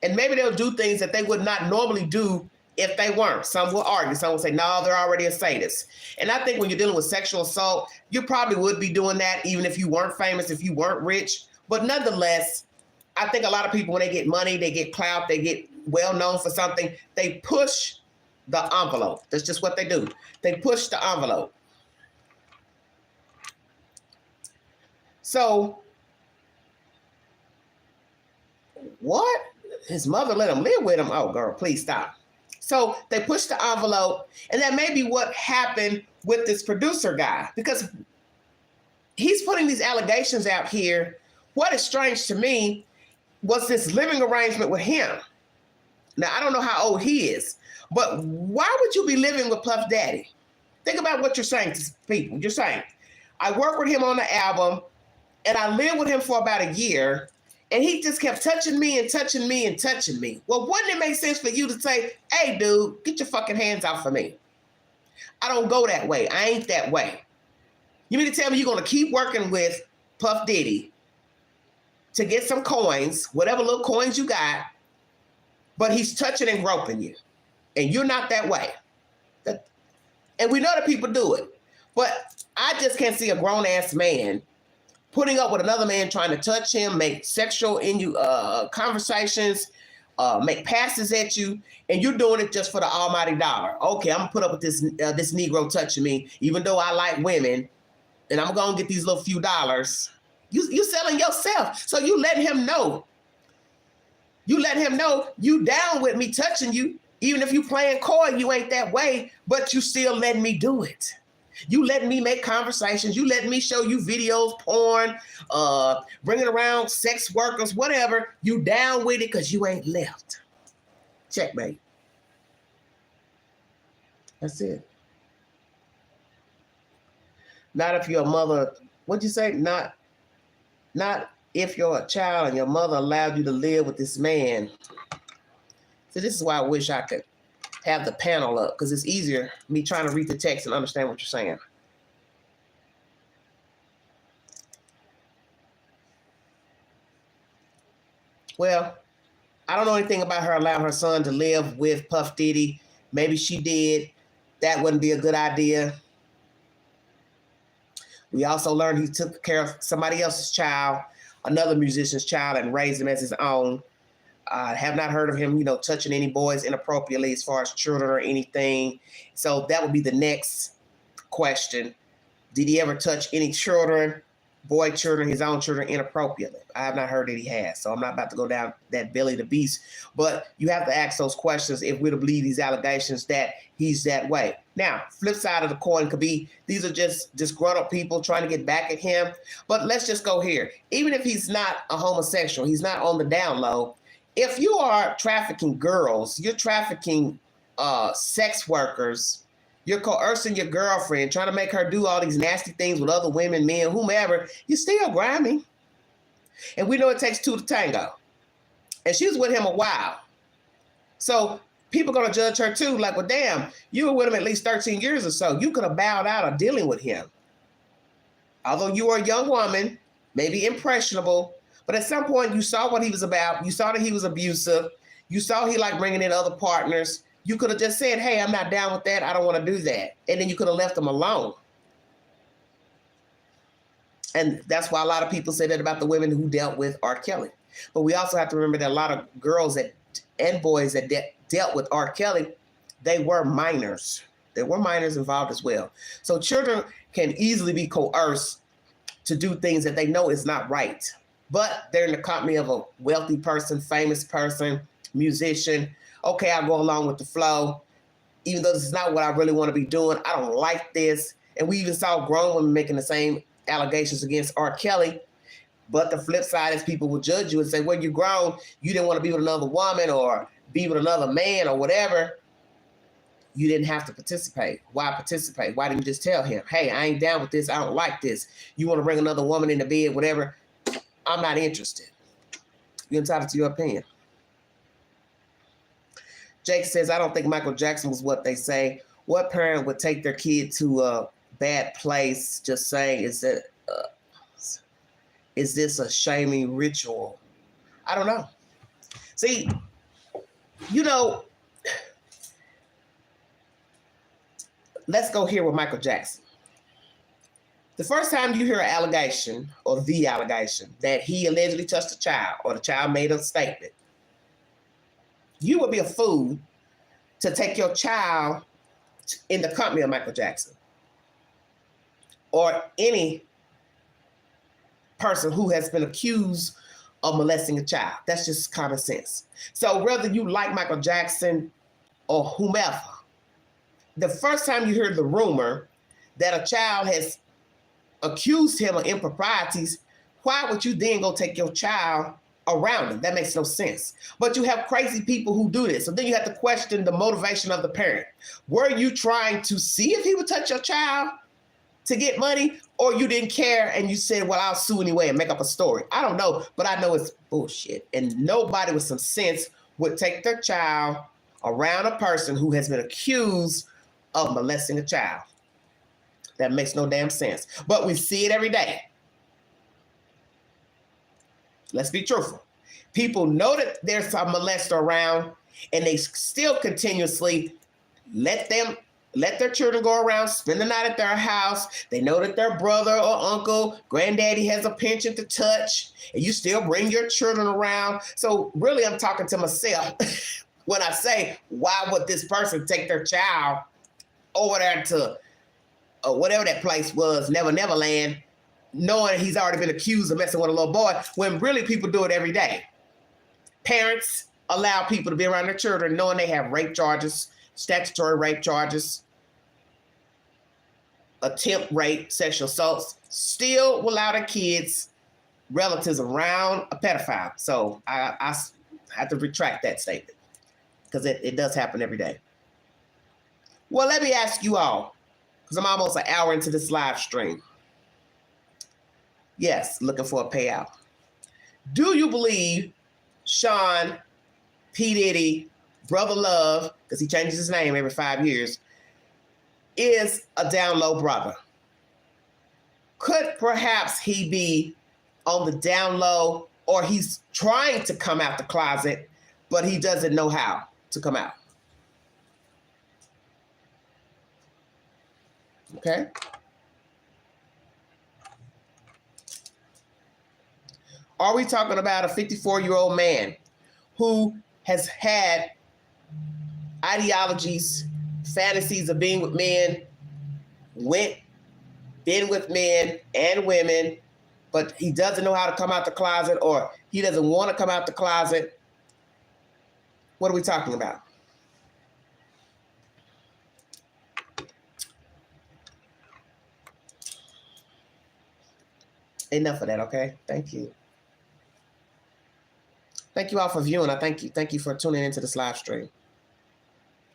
And maybe they'll do things that they would not normally do if they weren't. Some will argue. Some will say, no, they're already a sadist. And I think when you're dealing with sexual assault, you probably would be doing that even if you weren't famous, if you weren't rich. But nonetheless, I think a lot of people, when they get money, they get clout, they get well known for something, they push the envelope. That's just what they do. They push the envelope. So, what? His mother let him live with him? Oh, girl, please stop. So they pushed the envelope, and that may be what happened with this producer guy, because he's putting these allegations out here. What is strange to me was this living arrangement with him. Now, I don't know how old he is, but why would you be living with Puff Daddy? Think about what you're saying to people. You're saying, I worked with him on the album, and I lived with him for about a year, and he just kept touching me and touching me and touching me. Well, wouldn't it make sense for you to say, hey, dude, get your fucking hands off of me? I don't go that way. I ain't that way. You mean to tell me you're going to keep working with Puff Diddy to get some coins, whatever little coins you got, but he's touching and groping you. And you're not that way. And we know that people do it. But I just can't see a grown-ass man putting up with another man trying to touch him, make sexual conversations, make passes at you, and you're doing it just for the almighty dollar. Okay, I'm gonna put up with this Negro touching me, even though I like women, and I'm gonna get these little few dollars. You selling yourself. So you let him know. You let him know you down with me touching you, even if you playing coy, you ain't that way, but you still letting me do it. You letting me make conversations. You letting me show you videos, porn, bringing around sex workers, whatever. You down with it because you ain't left. Checkmate. That's it. Not if your mother, what'd you say? Not if you're a child and your mother allowed you to live with this man. So this is why I wish I could have the panel up, because it's easier me trying to read the text and understand what you're saying. Well, I don't know anything about her allowing her son to live with Puff Diddy. Maybe she did. That wouldn't be a good idea. We also learned he took care of somebody else's child, another musician's child, and raised him as his own. I have not heard of him, touching any boys inappropriately as far as children or anything. So that would be the next question. Did he ever touch any children, children, his own children inappropriately? I have not heard that he has. So I'm not about to go down that belly of the beast. But you have to ask those questions if we're to believe these allegations that he's that way. Now, flip side of the coin could be these are just disgruntled people trying to get back at him. But let's just go here. Even if he's not a homosexual, he's not on the down low. If you are trafficking girls, you're trafficking sex workers, you're coercing your girlfriend, trying to make her do all these nasty things with other women, men, whomever, you're still grimy. And we know it takes two to tango. And she was with him a while. So people are going to judge her too, like, well, damn, you were with him at least 13 years or so. You could have bowed out of dealing with him. Although you were a young woman, maybe impressionable, but at some point, you saw what he was about. You saw that he was abusive. You saw he liked bringing in other partners. You could have just said, hey, I'm not down with that. I don't want to do that. And then you could have left him alone. And that's why a lot of people say that about the women who dealt with R. Kelly. But we also have to remember that a lot of girls and boys that dealt with R. Kelly, they were minors. There were minors involved as well. So children can easily be coerced to do things that they know is not right. But they're in the company of a wealthy person, famous person, musician. Okay, I'll go along with the flow. Even though this is not what I really want to be doing, I don't like this. And we even saw grown women making the same allegations against R. Kelly. But the flip side is people will judge you and say, well, you're grown. You didn't want to be with another woman or be with another man or whatever. You didn't have to participate. Why participate? Why didn't you just tell him, hey, I ain't down with this. I don't like this. You want to bring another woman in the bed, whatever. I'm not interested. You're entitled to your opinion. Jake says, I don't think Michael Jackson was what they say. What parent would take their kid to a bad place just saying, is this a shaming ritual? I don't know. See, let's go here with Michael Jackson. The first time you hear an allegation or the allegation that he allegedly touched a child or the child made a statement, you would be a fool to take your child in the company of Michael Jackson or any person who has been accused of molesting a child. That's just common sense. So whether you like Michael Jackson or whomever, the first time you hear the rumor that a child has accused him of improprieties, why would you then go take your child around him? That makes no sense. But you have crazy people who do this. So then you have to question the motivation of the parent. Were you trying to see if he would touch your child to get money, or you didn't care and you said, well, I'll sue anyway and make up a story? I don't know, but I know it's bullshit. And nobody with some sense would take their child around a person who has been accused of molesting a child. That makes no damn sense. But we see it every day. Let's be truthful. People know that there's a molester around, and they still continuously let their children go around, spend the night at their house. They know that their brother or uncle, granddaddy has a penchant to touch, and you still bring your children around. So really, I'm talking to myself when I say, why would this person take their child over there to whatever that place was, Never Never Land, knowing he's already been accused of messing with a little boy, when really people do it every day. Parents allow people to be around their children knowing they have rape charges, statutory rape charges, attempt rape, sexual assaults, still will allow their kids, relatives around a pedophile. So I have to retract that statement because it does happen every day. Well, let me ask you all, because I'm almost an hour into this live stream. Yes, looking for a payout. Do you believe Sean P. Diddy, Brother Love, because he changes his name every 5 years, is a down low brother? Could perhaps he be on the down low, or he's trying to come out the closet, but he doesn't know how to come out? Okay. Are we talking about a 54-year-old man who has had ideologies, fantasies of being with men, been with men and women, but he doesn't know how to come out the closet, or he doesn't want to come out the closet? What are we talking about? Enough of that, okay? Thank you. Thank you all for viewing. I thank you for tuning into this live stream.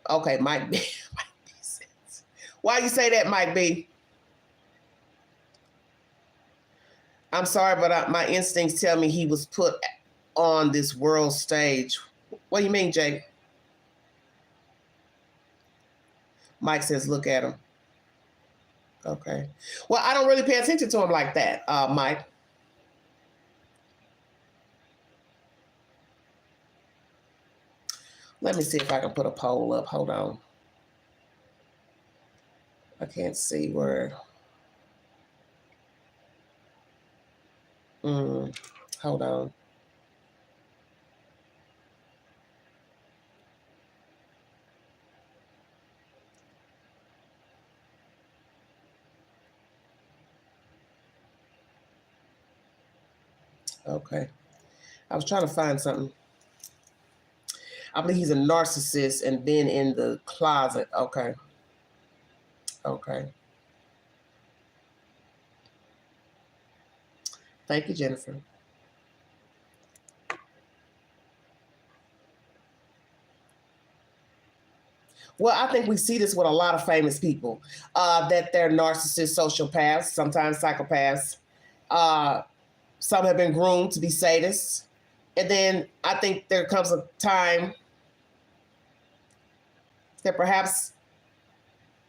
Okay, Mike B. Why you say that, Mike B? I'm sorry, but my instincts tell me he was put on this world stage. What do you mean, Jay? Mike says, look at him. Okay. Well, I don't really pay attention to him like that, Mike. Let me see if I can put a poll up. Hold on. I can't see where. Hold on. Okay. I was trying to find something. I believe he's a narcissist and been in the closet. Okay. Okay. Thank you, Jennifer. Well, I think we see this with a lot of famous people, that they're narcissists, sociopaths, sometimes psychopaths. Some have been groomed to be sadists. And then I think there comes a time that perhaps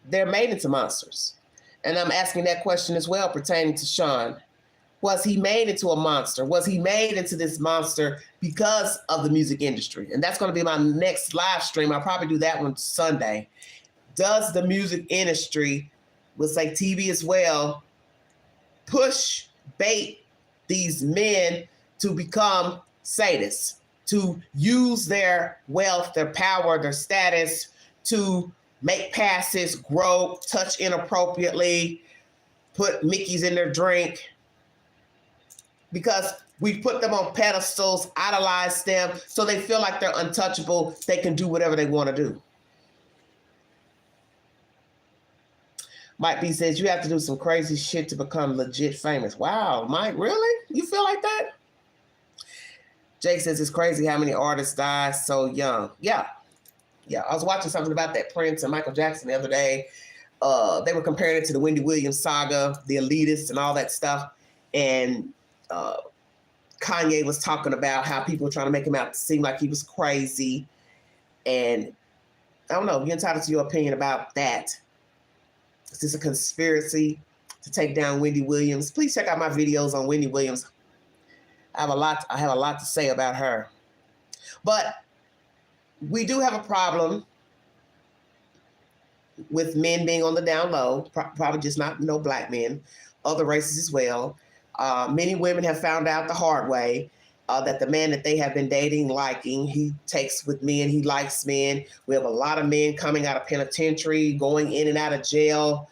they're made into monsters. And I'm asking that question as well pertaining to Sean. Was he made into a monster? Was he made into this monster because of the music industry? And that's going to be my next live stream. I'll probably do that one Sunday. Does the music industry, we'll say TV as well, push, bait these men to become sadists, to use their wealth, their power, their status to make passes, grow, touch inappropriately, put Mickeys in their drink? Because we put them on pedestals, idolize them, so they feel like they're untouchable. They can do whatever they want to do. Mike B says, you have to do some crazy shit to become legit famous. Wow, Mike, really? You feel like that? Jake says, it's crazy how many artists die so young. Yeah. I was watching something about that Prince and Michael Jackson the other day. They were comparing it to the Wendy Williams saga, the elitists and all that stuff. And Kanye was talking about how people were trying to make him out to seem like he was crazy. And I don't know, you're entitled to your opinion about that. Is this a conspiracy to take down Wendy Williams? Please check out my videos on Wendy Williams. I have a lot to say about her. But we do have a problem with men being on the down low, probably just not black men, other races as well. Many women have found out the hard way that the man that they have been dating, liking, he takes with men, he likes men. We have a lot of men coming out of penitentiary, going in and out of jail,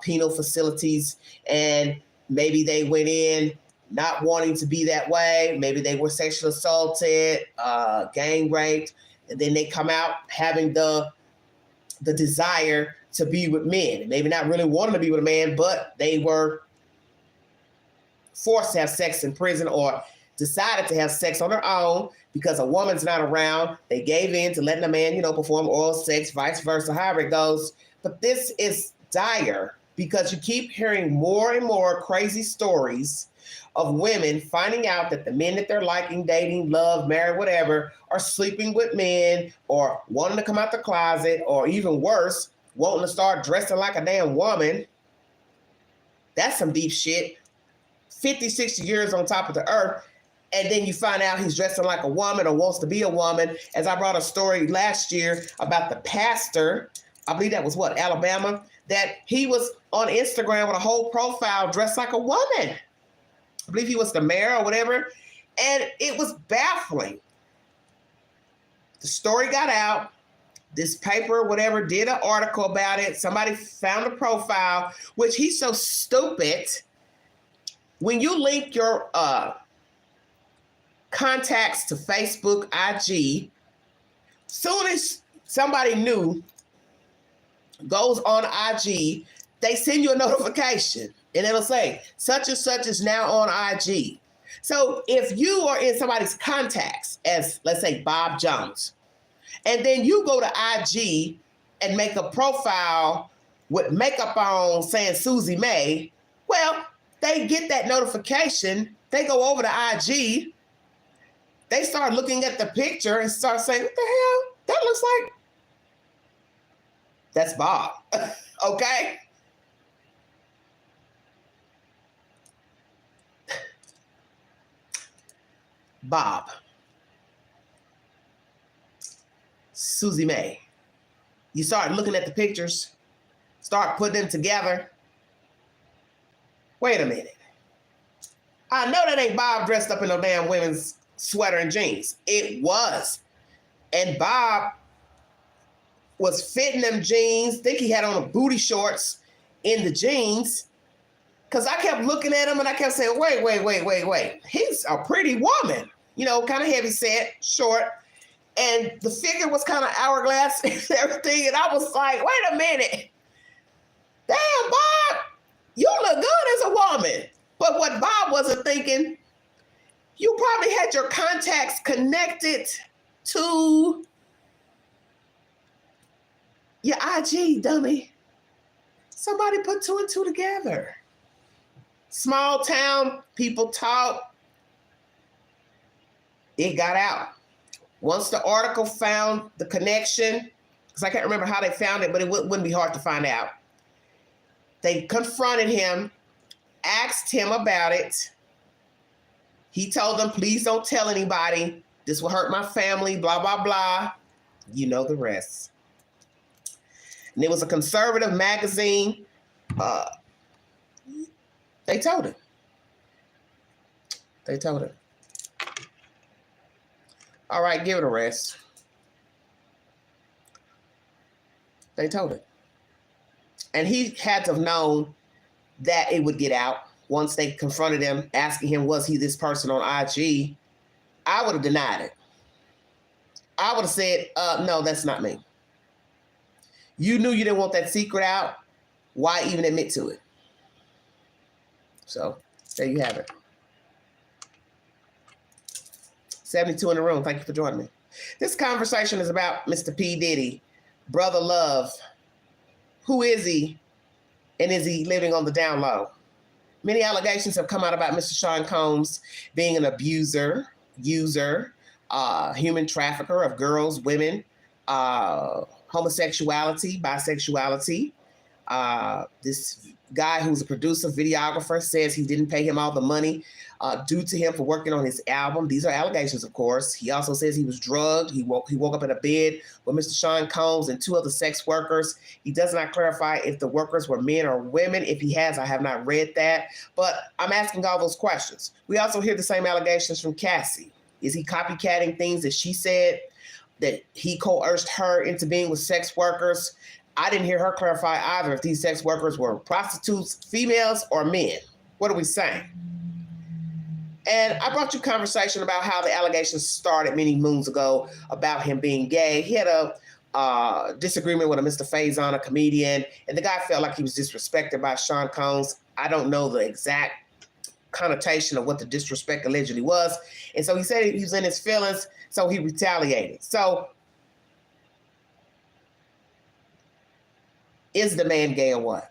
penal facilities, and maybe they went in not wanting to be that way. Maybe they were sexually assaulted, gang raped, and then they come out having the desire to be with men. Maybe not really wanting to be with a man, but they were forced to have sex in prison or decided to have sex on their own because a woman's not around. They gave in to letting a man, perform oral sex, vice versa, however it goes. But this is dire because you keep hearing more and more crazy stories of women finding out that the men that they're liking, dating, love, married, whatever, are sleeping with men or wanting to come out the closet, or even worse, wanting to start dressing like a damn woman. That's some deep shit. 50, 60 years on top of the earth, and then you find out he's dressing like a woman or wants to be a woman. As I brought a story last year about the pastor, I believe that was Alabama, that he was on Instagram with a whole profile dressed like a woman. I believe he was the mayor or whatever, and it was baffling. The story got out. This paper, whatever, did an article about it. Somebody found a profile, which he's so stupid. When you link your contacts to Facebook, IG, soon as somebody new goes on IG, they send you a notification and it'll say, such and such is now on IG. So if you are in somebody's contacts as, let's say, Bob Jones, and then you go to IG and make a profile with makeup on saying Susie May, well, they get that notification. They go over to IG. They start looking at the picture and start saying, what the hell? That looks like, that's Bob. Okay? Bob. Susie May. You start looking at the pictures, start putting them together. Wait a minute. I know that ain't Bob dressed up in no damn women's sweater and jeans. It was. And Bob was fitting them jeans. Think he had on a booty shorts in the jeans. Because I kept looking at him and I kept saying, wait. He's a pretty woman. Kind of heavy set, short. And the figure was kind of hourglass and everything. And I was like, wait a minute. Damn, Bob. You look good as a woman. But what Bob wasn't thinking, you probably had your contacts connected to your IG, dummy. Somebody put two and two together. Small town, people talk. It got out. Once the article found the connection, because I can't remember how they found it, but it wouldn't be hard to find out. They confronted him, asked him about it. He told them, please don't tell anybody. This will hurt my family, blah, blah, blah. You know the rest. And it was a conservative magazine. They told him. All right, give it a rest. They told him. And he had to have known that it would get out once they confronted him, asking him, was he this person on IG? I would have denied it. I would have said, no, that's not me. You knew you didn't want that secret out. Why even admit to it? So there you have it. 72 in the room. Thank you for joining me. This conversation is about Mr. P. Diddy, Brother Love. Who is he? And is he living on the down low? Many allegations have come out about Mr. Sean Combs being an abuser, user, human trafficker of girls, women, homosexuality, bisexuality. This guy who's a producer, videographer, says he didn't pay him all the money due to him for working on his album. These are allegations, of course. He also says he was drugged. He woke up in a bed with Mr. Sean Combs and 2 other sex workers. He does not clarify if the workers were men or women. If he has, I have not read that. But I'm asking all those questions. We also hear the same allegations from Cassie. Is he copycatting things that she said, that he coerced her into being with sex workers? I didn't hear her clarify either if these sex workers were prostitutes, females, or men. What are we saying? And I brought you conversation about how the allegations started many moons ago about him being gay. He had a disagreement with a Mr. Faison, a comedian, and the guy felt like he was disrespected by Sean Combs. I don't know the exact connotation of what the disrespect allegedly was. And so he said he was in his feelings, so he retaliated. So is the man gay or what?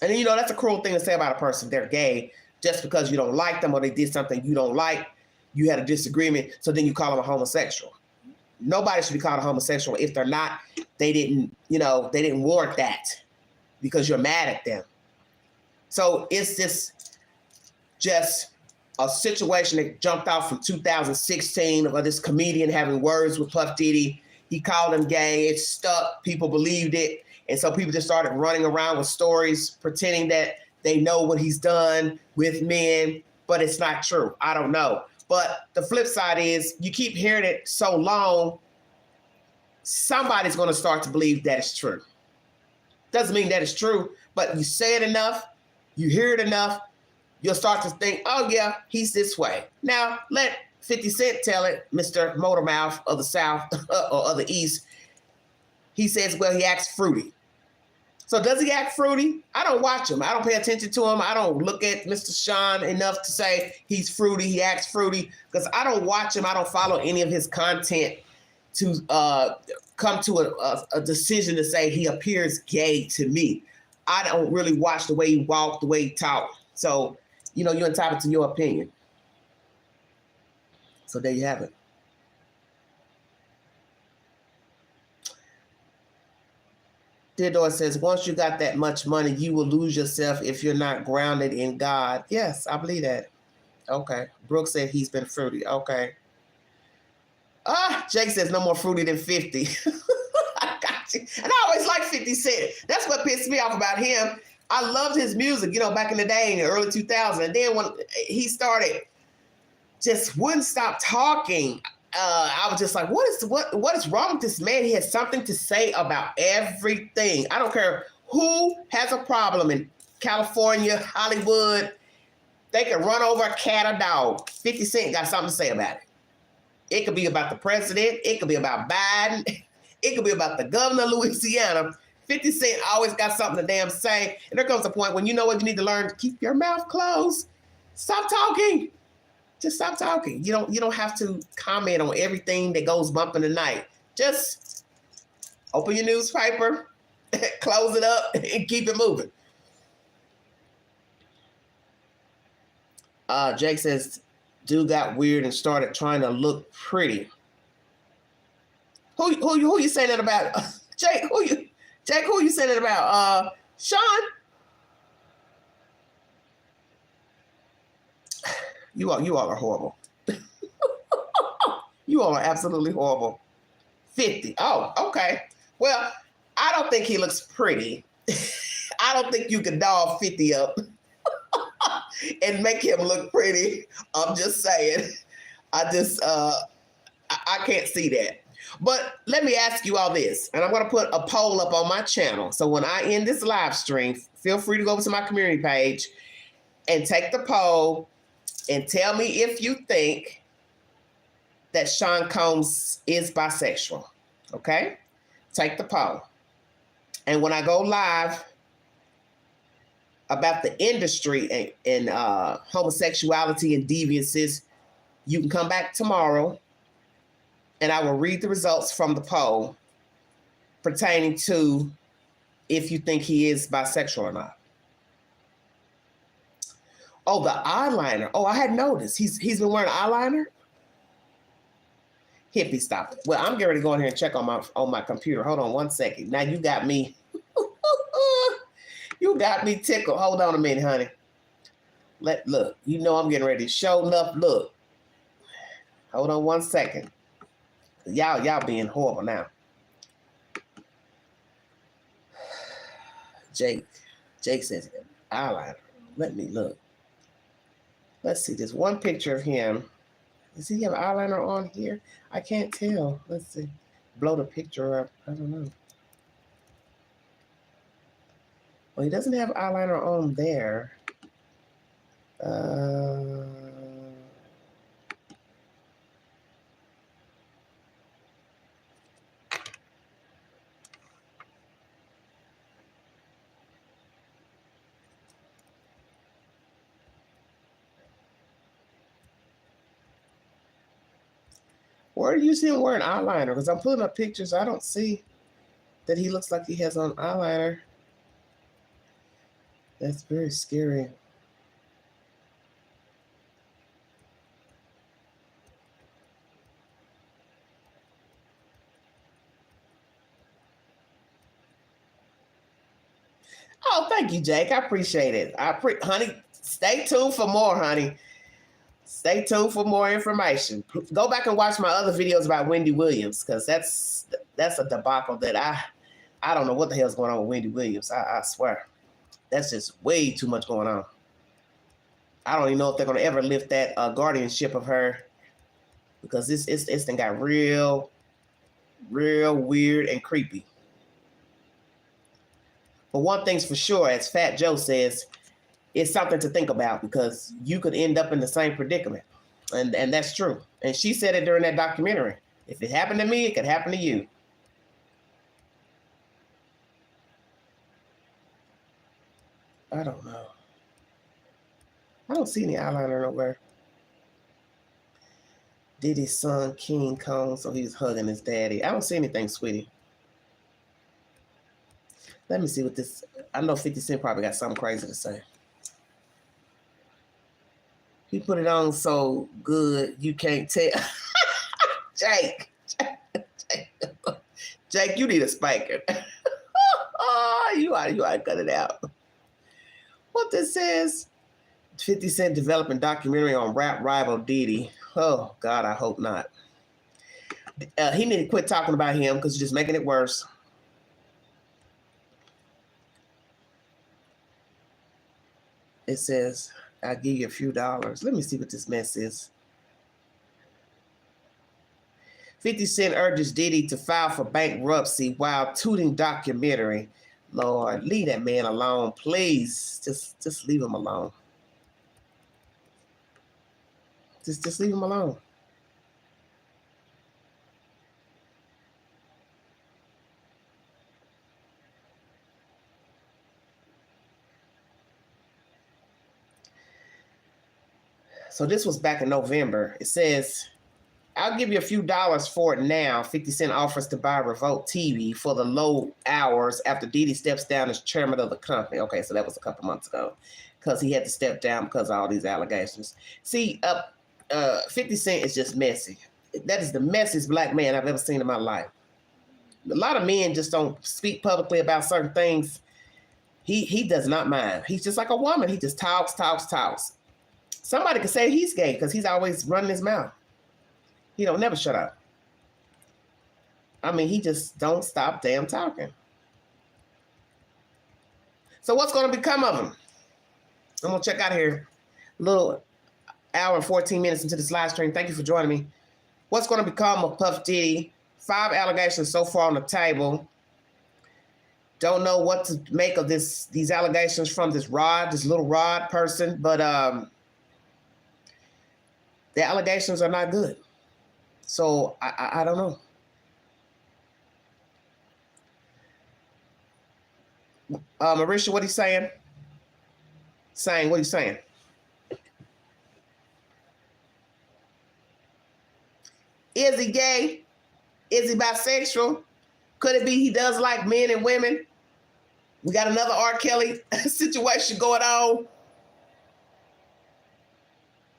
And you know, that's a cruel thing to say about a person. They're gay just because you don't like them or they did something you don't like. You had a disagreement, so then you call them a homosexual. Nobody should be called a homosexual if they're not. They didn't warrant that because you're mad at them. So it's just a situation that jumped out from 2016 of this comedian having words with Puff Diddy. He called him gay. It stuck. People believed it. And so people just started running around with stories, pretending that they know what he's done with men, but it's not true. I don't know. But the flip side is you keep hearing it so long, somebody's going to start to believe that it's true. Doesn't mean that it's true, but you say it enough, you hear it enough, you'll start to think, oh yeah, he's this way. Now, let 50 Cent tell it, Mr. Motormouth of the South or of the East. He says, well, he acts fruity. So does he act fruity? I don't watch him. I don't pay attention to him. I don't look at Mr. Sean enough to say he's fruity, he acts fruity, because I don't watch him. I don't follow any of his content to come to a decision to say he appears gay to me. I don't really watch the way he walk, the way he talk. So, you know, you're entitled to your opinion. So there you have it. Theodore says, once you got that much money, you will lose yourself if you're not grounded in God. Yes, I believe that. Okay. Brooke said he's been fruity. Okay. Jake says no more fruity than 50. I got you. And I always liked 50 Cent. That's what pissed me off about him. I loved his music, you know, back in the day in the early 2000s. And then when he started, just wouldn't stop talking. I was just like, what is wrong with this man? He has something to say about everything. I don't care who has a problem in California, Hollywood. They can run over a cat or dog. 50 Cent got something to say about it. It could be about the president. It could be about Biden. It could be about the governor of Louisiana. 50 Cent always got something to damn say. And there comes a point when you know what you need to learn: keep your mouth closed. Stop talking. Just stop talking. You don't have to comment on everything that goes bump in the night. Just open your newspaper, close it up, and keep it moving. Jake says, dude got weird and started trying to look pretty. Who you saying that about? Jake, who you saying that about? Sean? You all are horrible. You all are absolutely horrible. 50. Oh, okay. Well, I don't think he looks pretty. I don't think you can doll 50 up and make him look pretty. I'm just saying. I can't see that. But let me ask you all this, and I'm going to put a poll up on my channel. So when I end this live stream, feel free to go over to my community page and take the poll and tell me if you think that Sean Combs is bisexual. Okay? Take the poll. And when I go live about the industry and homosexuality and deviances, you can come back tomorrow and I will read the results from the poll pertaining to if you think he is bisexual or not. Oh, the eyeliner. Oh, I had noticed. He's been wearing eyeliner? Hippie, stop it. Well, I'm getting ready to go in here and check on my computer. Hold on one second. Now you got me. You got me tickled. Hold on a minute, honey. Look, you know I'm getting ready to show enough. Look. Hold on 1 second. Y'all being horrible now. Jake says, eyeliner. Let me look. Let's see. There's one picture of him. Does he have eyeliner on here? I can't tell. Let's see. Blow the picture up. I don't know. Well, he doesn't have eyeliner on there. Where do you see him wearing eyeliner? Because I'm pulling up pictures. I don't see that he looks like he has on eyeliner. That's very scary. Oh, thank you, Jake. I appreciate it. Honey, stay tuned for more, honey. Stay tuned for more information. Go back and watch my other videos about Wendy Williams, because that's a debacle that I don't know what the hell's going on with Wendy Williams. I swear. That's just way too much going on. I don't even know if they're going to ever lift that guardianship of her, because this thing got real weird and creepy. But one thing's for sure, as Fat Joe says, it's something to think about, because you could end up in the same predicament. And that's true. And she said it during that documentary. If it happened to me, it could happen to you. I don't know. I don't see any eyeliner nowhere. Diddy's son, King Kong, so he was hugging his daddy. I don't see anything, sweetie. Let me see what this... I know 50 Cent probably got something crazy to say. He put it on so good, you can't tell. Jake, you need a spanker. You ought to cut it out. What this says, 50 Cent developing documentary on rap rival Diddy. Oh, God, I hope not. He need to quit talking about him, because he's just making it worse. It says, I'll give you a few dollars. Let me see what this mess is. 50 Cent urges Diddy to file for bankruptcy while tooting documentary. Lord, leave that man alone, please. Just leave him alone. Just leave him alone. So this was back in November. It says, I'll give you a few dollars for it now. 50 Cent offers to buy Revolt TV for the low hours after Diddy steps down as chairman of the company. Okay, so that was a couple months ago, because he had to step down because of all these allegations. See, 50 Cent is just messy. That is the messiest black man I've ever seen in my life. A lot of men just don't speak publicly about certain things. He does not mind. He's just like a woman. He just talks. Somebody could say he's gay because he's always running his mouth. He don't never shut up. I mean, he just don't stop damn talking. So what's going to become of him? I'm going to check out here. A little hour and 14 minutes into this live stream. Thank you for joining me. What's going to become of Puff Diddy? 5 allegations so far on the table. Don't know what to make of these allegations from this little Rod person, but the allegations are not good. So I don't know. Marisha, what are you saying? What are you saying? Is he gay? Is he bisexual? Could it be he does like men and women? We got another R. Kelly situation going on.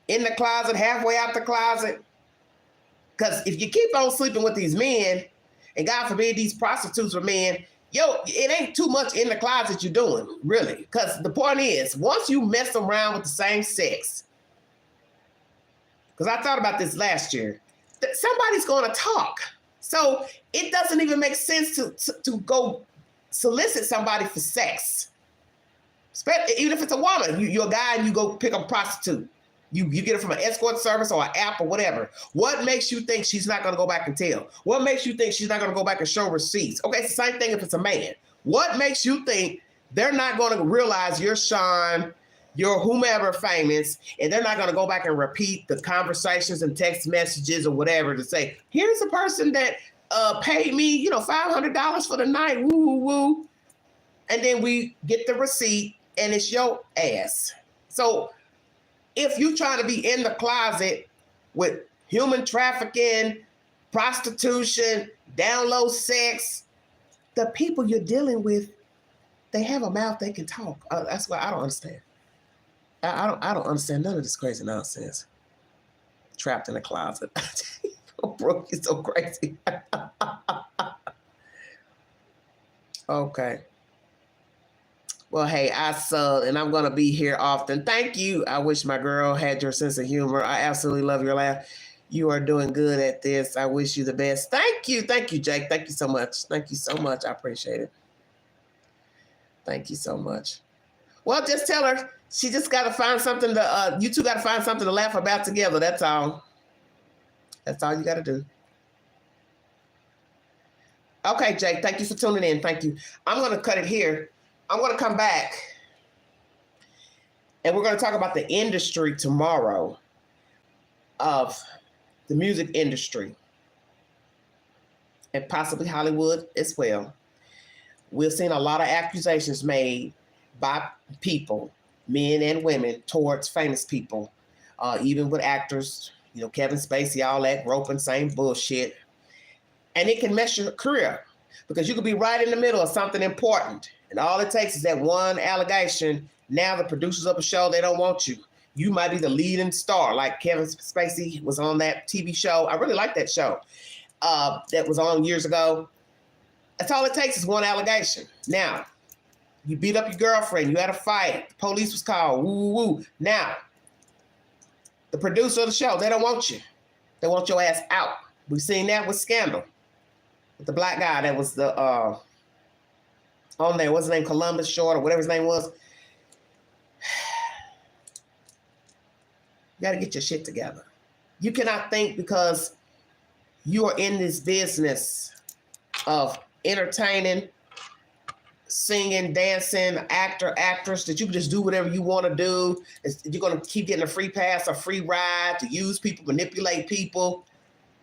In the closet, halfway out the closet. Because if you keep on sleeping with these men, and God forbid these prostitutes are men, it ain't too much in the closet you're doing, really. Because the point is, once you mess around with the same sex, because I thought about this last year, that somebody's going to talk. So it doesn't even make sense to go solicit somebody for sex. Even if it's a woman, you're a guy and you go pick up a prostitute. You get it from an escort service or an app or whatever. What makes you think she's not going to go back and tell? What makes you think she's not going to go back and show receipts? Okay, it's the same thing if it's a man. What makes you think they're not going to realize you're Sean, you're whomever famous, and they're not going to go back and repeat the conversations and text messages or whatever to say, here's a person that paid me, $500 for the night, woo, woo, woo. And then we get the receipt and it's your ass. So if you're trying to be in the closet with human trafficking, prostitution, down low sex, the people you're dealing with, they have a mouth, they can talk. That's why I don't understand. I don't understand none of this crazy nonsense. Trapped in a closet. Brooke, you're so crazy. Okay. Well, hey, I subbed, and I'm going to be here often. Thank you. I wish my girl had your sense of humor. I absolutely love your laugh. You are doing good at this. I wish you the best. Thank you. Thank you, Jake. Thank you so much. Thank you so much. I appreciate it. Thank you so much. Well, just tell her she just got to find something to, you two got to find something to laugh about together. That's all. That's all you got to do. Okay, Jake, thank you for tuning in. Thank you. I'm going to cut it here. I'm going to come back and we're going to talk about the industry tomorrow of the music industry and possibly Hollywood as well. We've seen a lot of accusations made by people, men and women, towards famous people, even with actors, Kevin Spacey, all that roping, same bullshit. And it can mess your career because you could be right in the middle of something important. And all it takes is that one allegation. Now the producers of a show, they don't want you. You might be the leading star, like Kevin Spacey was on that TV show. I really like that show that was on years ago. That's all it takes is one allegation. Now, you beat up your girlfriend. You had a fight. The police was called. Woo, woo, woo. Now, the producer of the show, they don't want you. They want your ass out. We've seen that with Scandal. With the black guy that was the on there. What's his name? Columbus Short or whatever his name was. You got to get your shit together. You cannot think because you are in this business of entertaining, singing, dancing, actor, actress, that you can just do whatever you want to do. You're going to keep getting a free pass, a free ride to use people, manipulate people.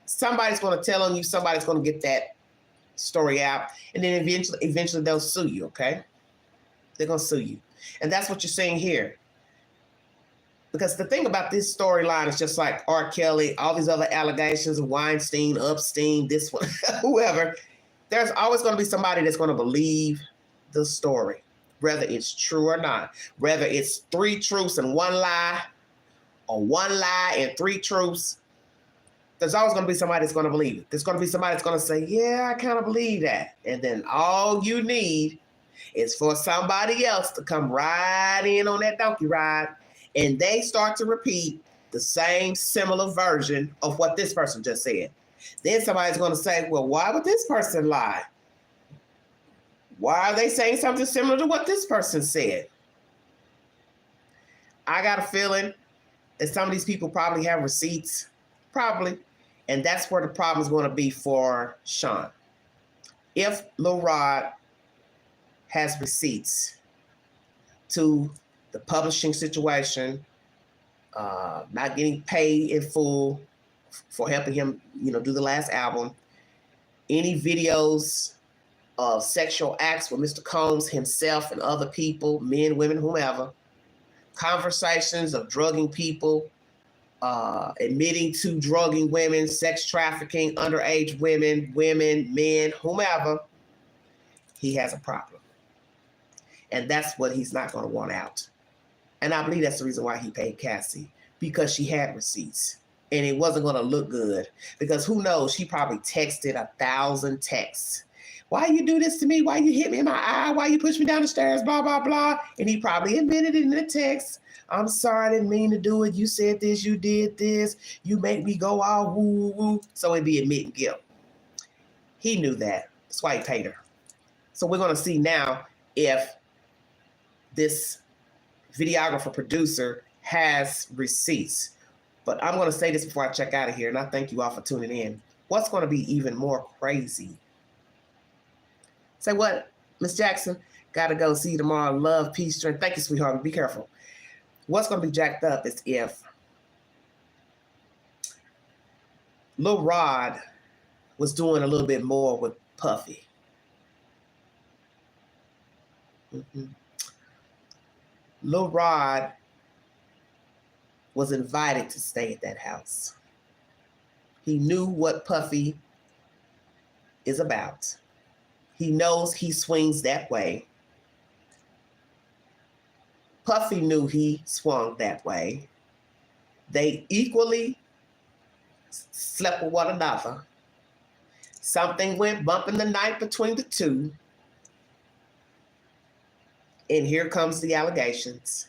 Somebody's going to tell on you. Somebody's going to get that story out. And then eventually they'll sue you, okay? They're going to sue you. And that's what you're seeing here. Because the thing about this storyline is just like R. Kelly, all these other allegations of Weinstein, Epstein, this one, whoever. There's always going to be somebody that's going to believe the story, whether it's true or not. Whether it's 3 truths and 1 lie, or 1 lie and 3 truths. There's always going to be somebody that's going to believe it. There's going to be somebody that's going to say, yeah, I kind of believe that. And then all you need is for somebody else to come right in on that donkey ride, and they start to repeat the same similar version of what this person just said. Then somebody's going to say, well, why would this person lie? Why are they saying something similar to what this person said? I got a feeling that some of these people probably have receipts. Probably. And that's where the problem is going to be for Sean. If Lil Rod has receipts to the publishing situation, not getting paid in full for helping him, do the last album, any videos of sexual acts with Mr. Combs himself and other people, men, women, whomever, conversations of drugging people, admitting to drugging women, sex trafficking, underage women, men, whomever, he has a problem. And that's what he's not going to want out. And I believe that's the reason why he paid Cassie, because she had receipts. And it wasn't going to look good because who knows, she probably texted 1,000 texts Why you do this to me? Why you hit me in my eye? Why you push me down the stairs? Blah, blah, blah. And he probably admitted it in the text. I'm sorry, I didn't mean to do it. You said this, you did this. You make me go all woo, woo, woo. So it'd be admitting guilt. He knew that. That's why he paid her. So we're going to see now if this videographer producer has receipts. But I'm going to say this before I check out of here, and I thank you all for tuning in. What's going to be even more crazy? Say what, Miss Jackson? Got to go. See you tomorrow. Love, peace, strength. Thank you, sweetheart. Be careful. What's going to be jacked up is if Lil Rod was doing a little bit more with Puffy. Lil Rod was invited to stay at that house. He knew what Puffy is about. He knows he swings that way. Puffy knew he swung that way. They equally slept with one another. Something went bump in the night between the two. And here comes the allegations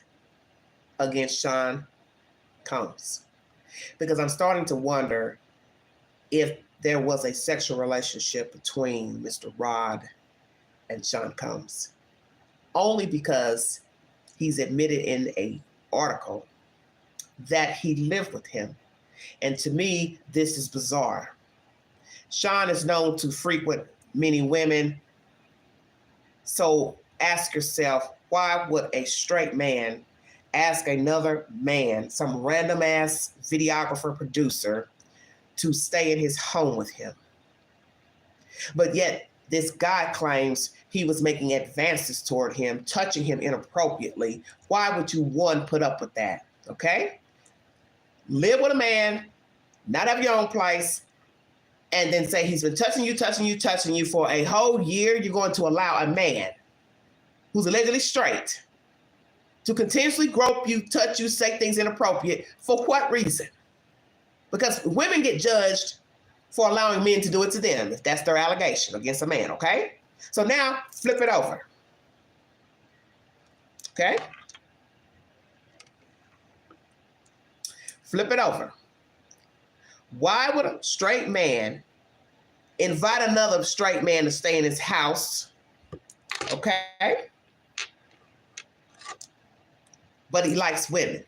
against Sean Combs. Because I'm starting to wonder if there was a sexual relationship between Mr. Rod and Sean Combs. Only because he's admitted in an article that he lived with him. And to me, this is bizarre. Sean is known to frequent many women. So ask yourself, why would a straight man ask another man, some random ass videographer producer, to stay in his home with him? But yet this guy claims he was making advances toward him, touching him inappropriately. Why would you, one, put up with that? Okay? Live with a man, not have your own place, and then say he's been touching you for a whole year. You're going to allow a man who's allegedly straight to continuously grope you, touch you, say things inappropriate. For what reason? Because women get judged for allowing men to do it to them, if that's their allegation against a man, okay? So now, flip it over. Okay? Flip it over. Why would a straight man invite another straight man to stay in his house, okay? But he likes women.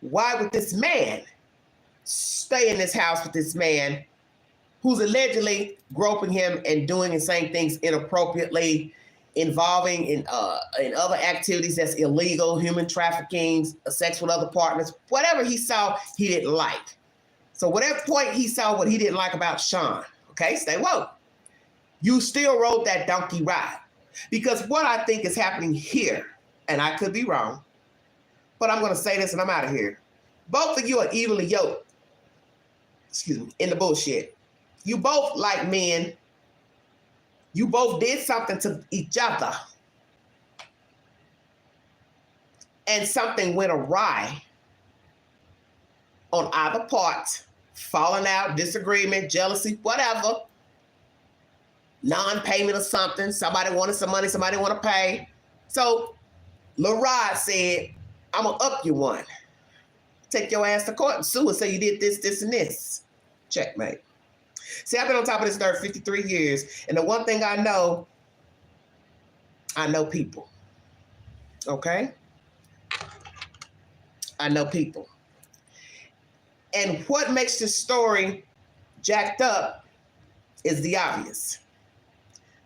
Why would this man stay in this house with this man who's allegedly groping him and doing and saying things inappropriately, involving in other activities that's illegal, human trafficking, sex with other partners, whatever he saw he didn't like. So whatever point he saw what he didn't like about Sean, okay, stay woke. You still rode that donkey ride. Because what I think is happening here, and I could be wrong, but I'm going to say this and I'm out of here. Both of you are evenly yoked, in the bullshit. You both like men. You both did something to each other. And something went awry on either part. Falling out, disagreement, jealousy, whatever. Non-payment of something. Somebody wanted some money, somebody want to pay. So Lil Rod said, I'm going to up you one. Take your ass to court and sue and say you did this, this, and this. Checkmate. See, I've been on top of this dirt 53 years. And the one thing I know people. Okay? I know people. And what makes this story jacked up is the obvious.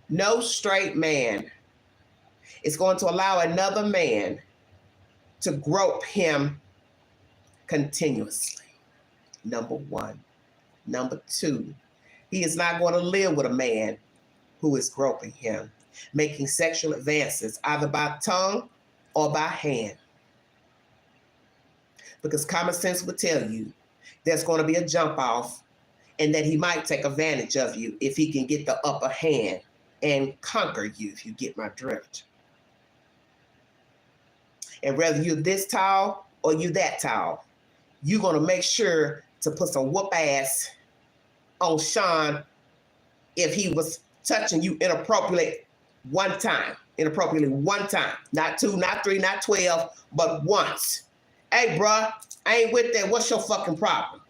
No straight man is going to allow another man to grope him continuously. Number one. Number two, he is not going to live with a man who is groping him, making sexual advances either by tongue or by hand. Because common sense would tell you there's going to be a jump off and that he might take advantage of you if he can get the upper hand and conquer you, if you get my drift. And whether you're this tall or you that tall, you're going to make sure to put some whoop ass on Sean if he was touching you inappropriately one time, not 2, not 3, not 12, but once. Hey, bruh, I ain't with that. What's your fucking problem?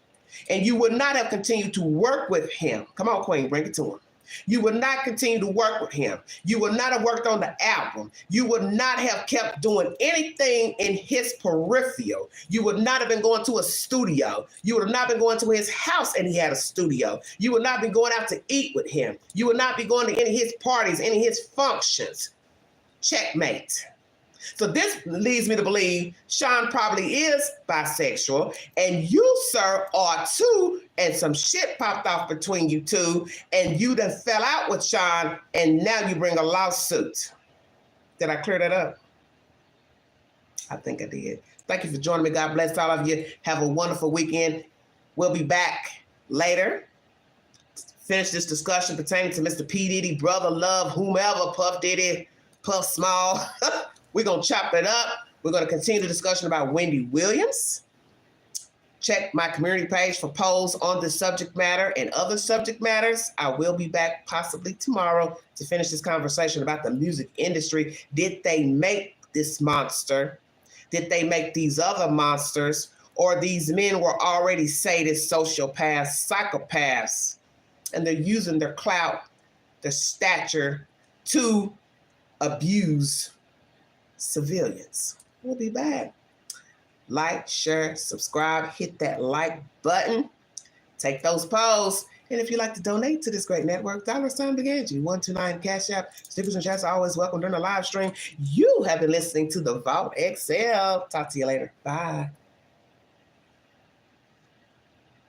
And you would not have continued to work with him. Come on, Queen, bring it to him. You would not continue to work with him. You would not have worked on the album. You would not have kept doing anything in his peripheral. You would not have been going to a studio. You would have not been going to his house and he had a studio. You would not be going out to eat with him. You would not be going to any of his parties, any of his functions. Checkmate. So this leads me to believe Sean probably is bisexual, and you, sir, are too, and some shit popped off between you two, and you done fell out with Sean, and now you bring a lawsuit. Did I clear that up? I think I did. Thank you for joining me. God bless all of you. Have a wonderful weekend. We'll be back later. Finish this discussion pertaining to Mr. P. Diddy, Brother Love, whomever, Puff Diddy, Puff Small. We're going to chop it up. We're going to continue the discussion about Wendy Williams. Check my community page for polls on this subject matter and other subject matters. I will be back possibly tomorrow to finish this conversation about the music industry. Did they make this monster? Did they make these other monsters? Or these men were already sadists, sociopaths, psychopaths, and they're using their clout, their stature to abuse civilians. We'll be back. Like, share, subscribe, hit that like button, take those polls. And if you'd like to donate to this great network, $sign Big 129 Cash App. Stickers and chats are always welcome during the live stream. You have been listening to the Vault XL. Talk to you later. Bye.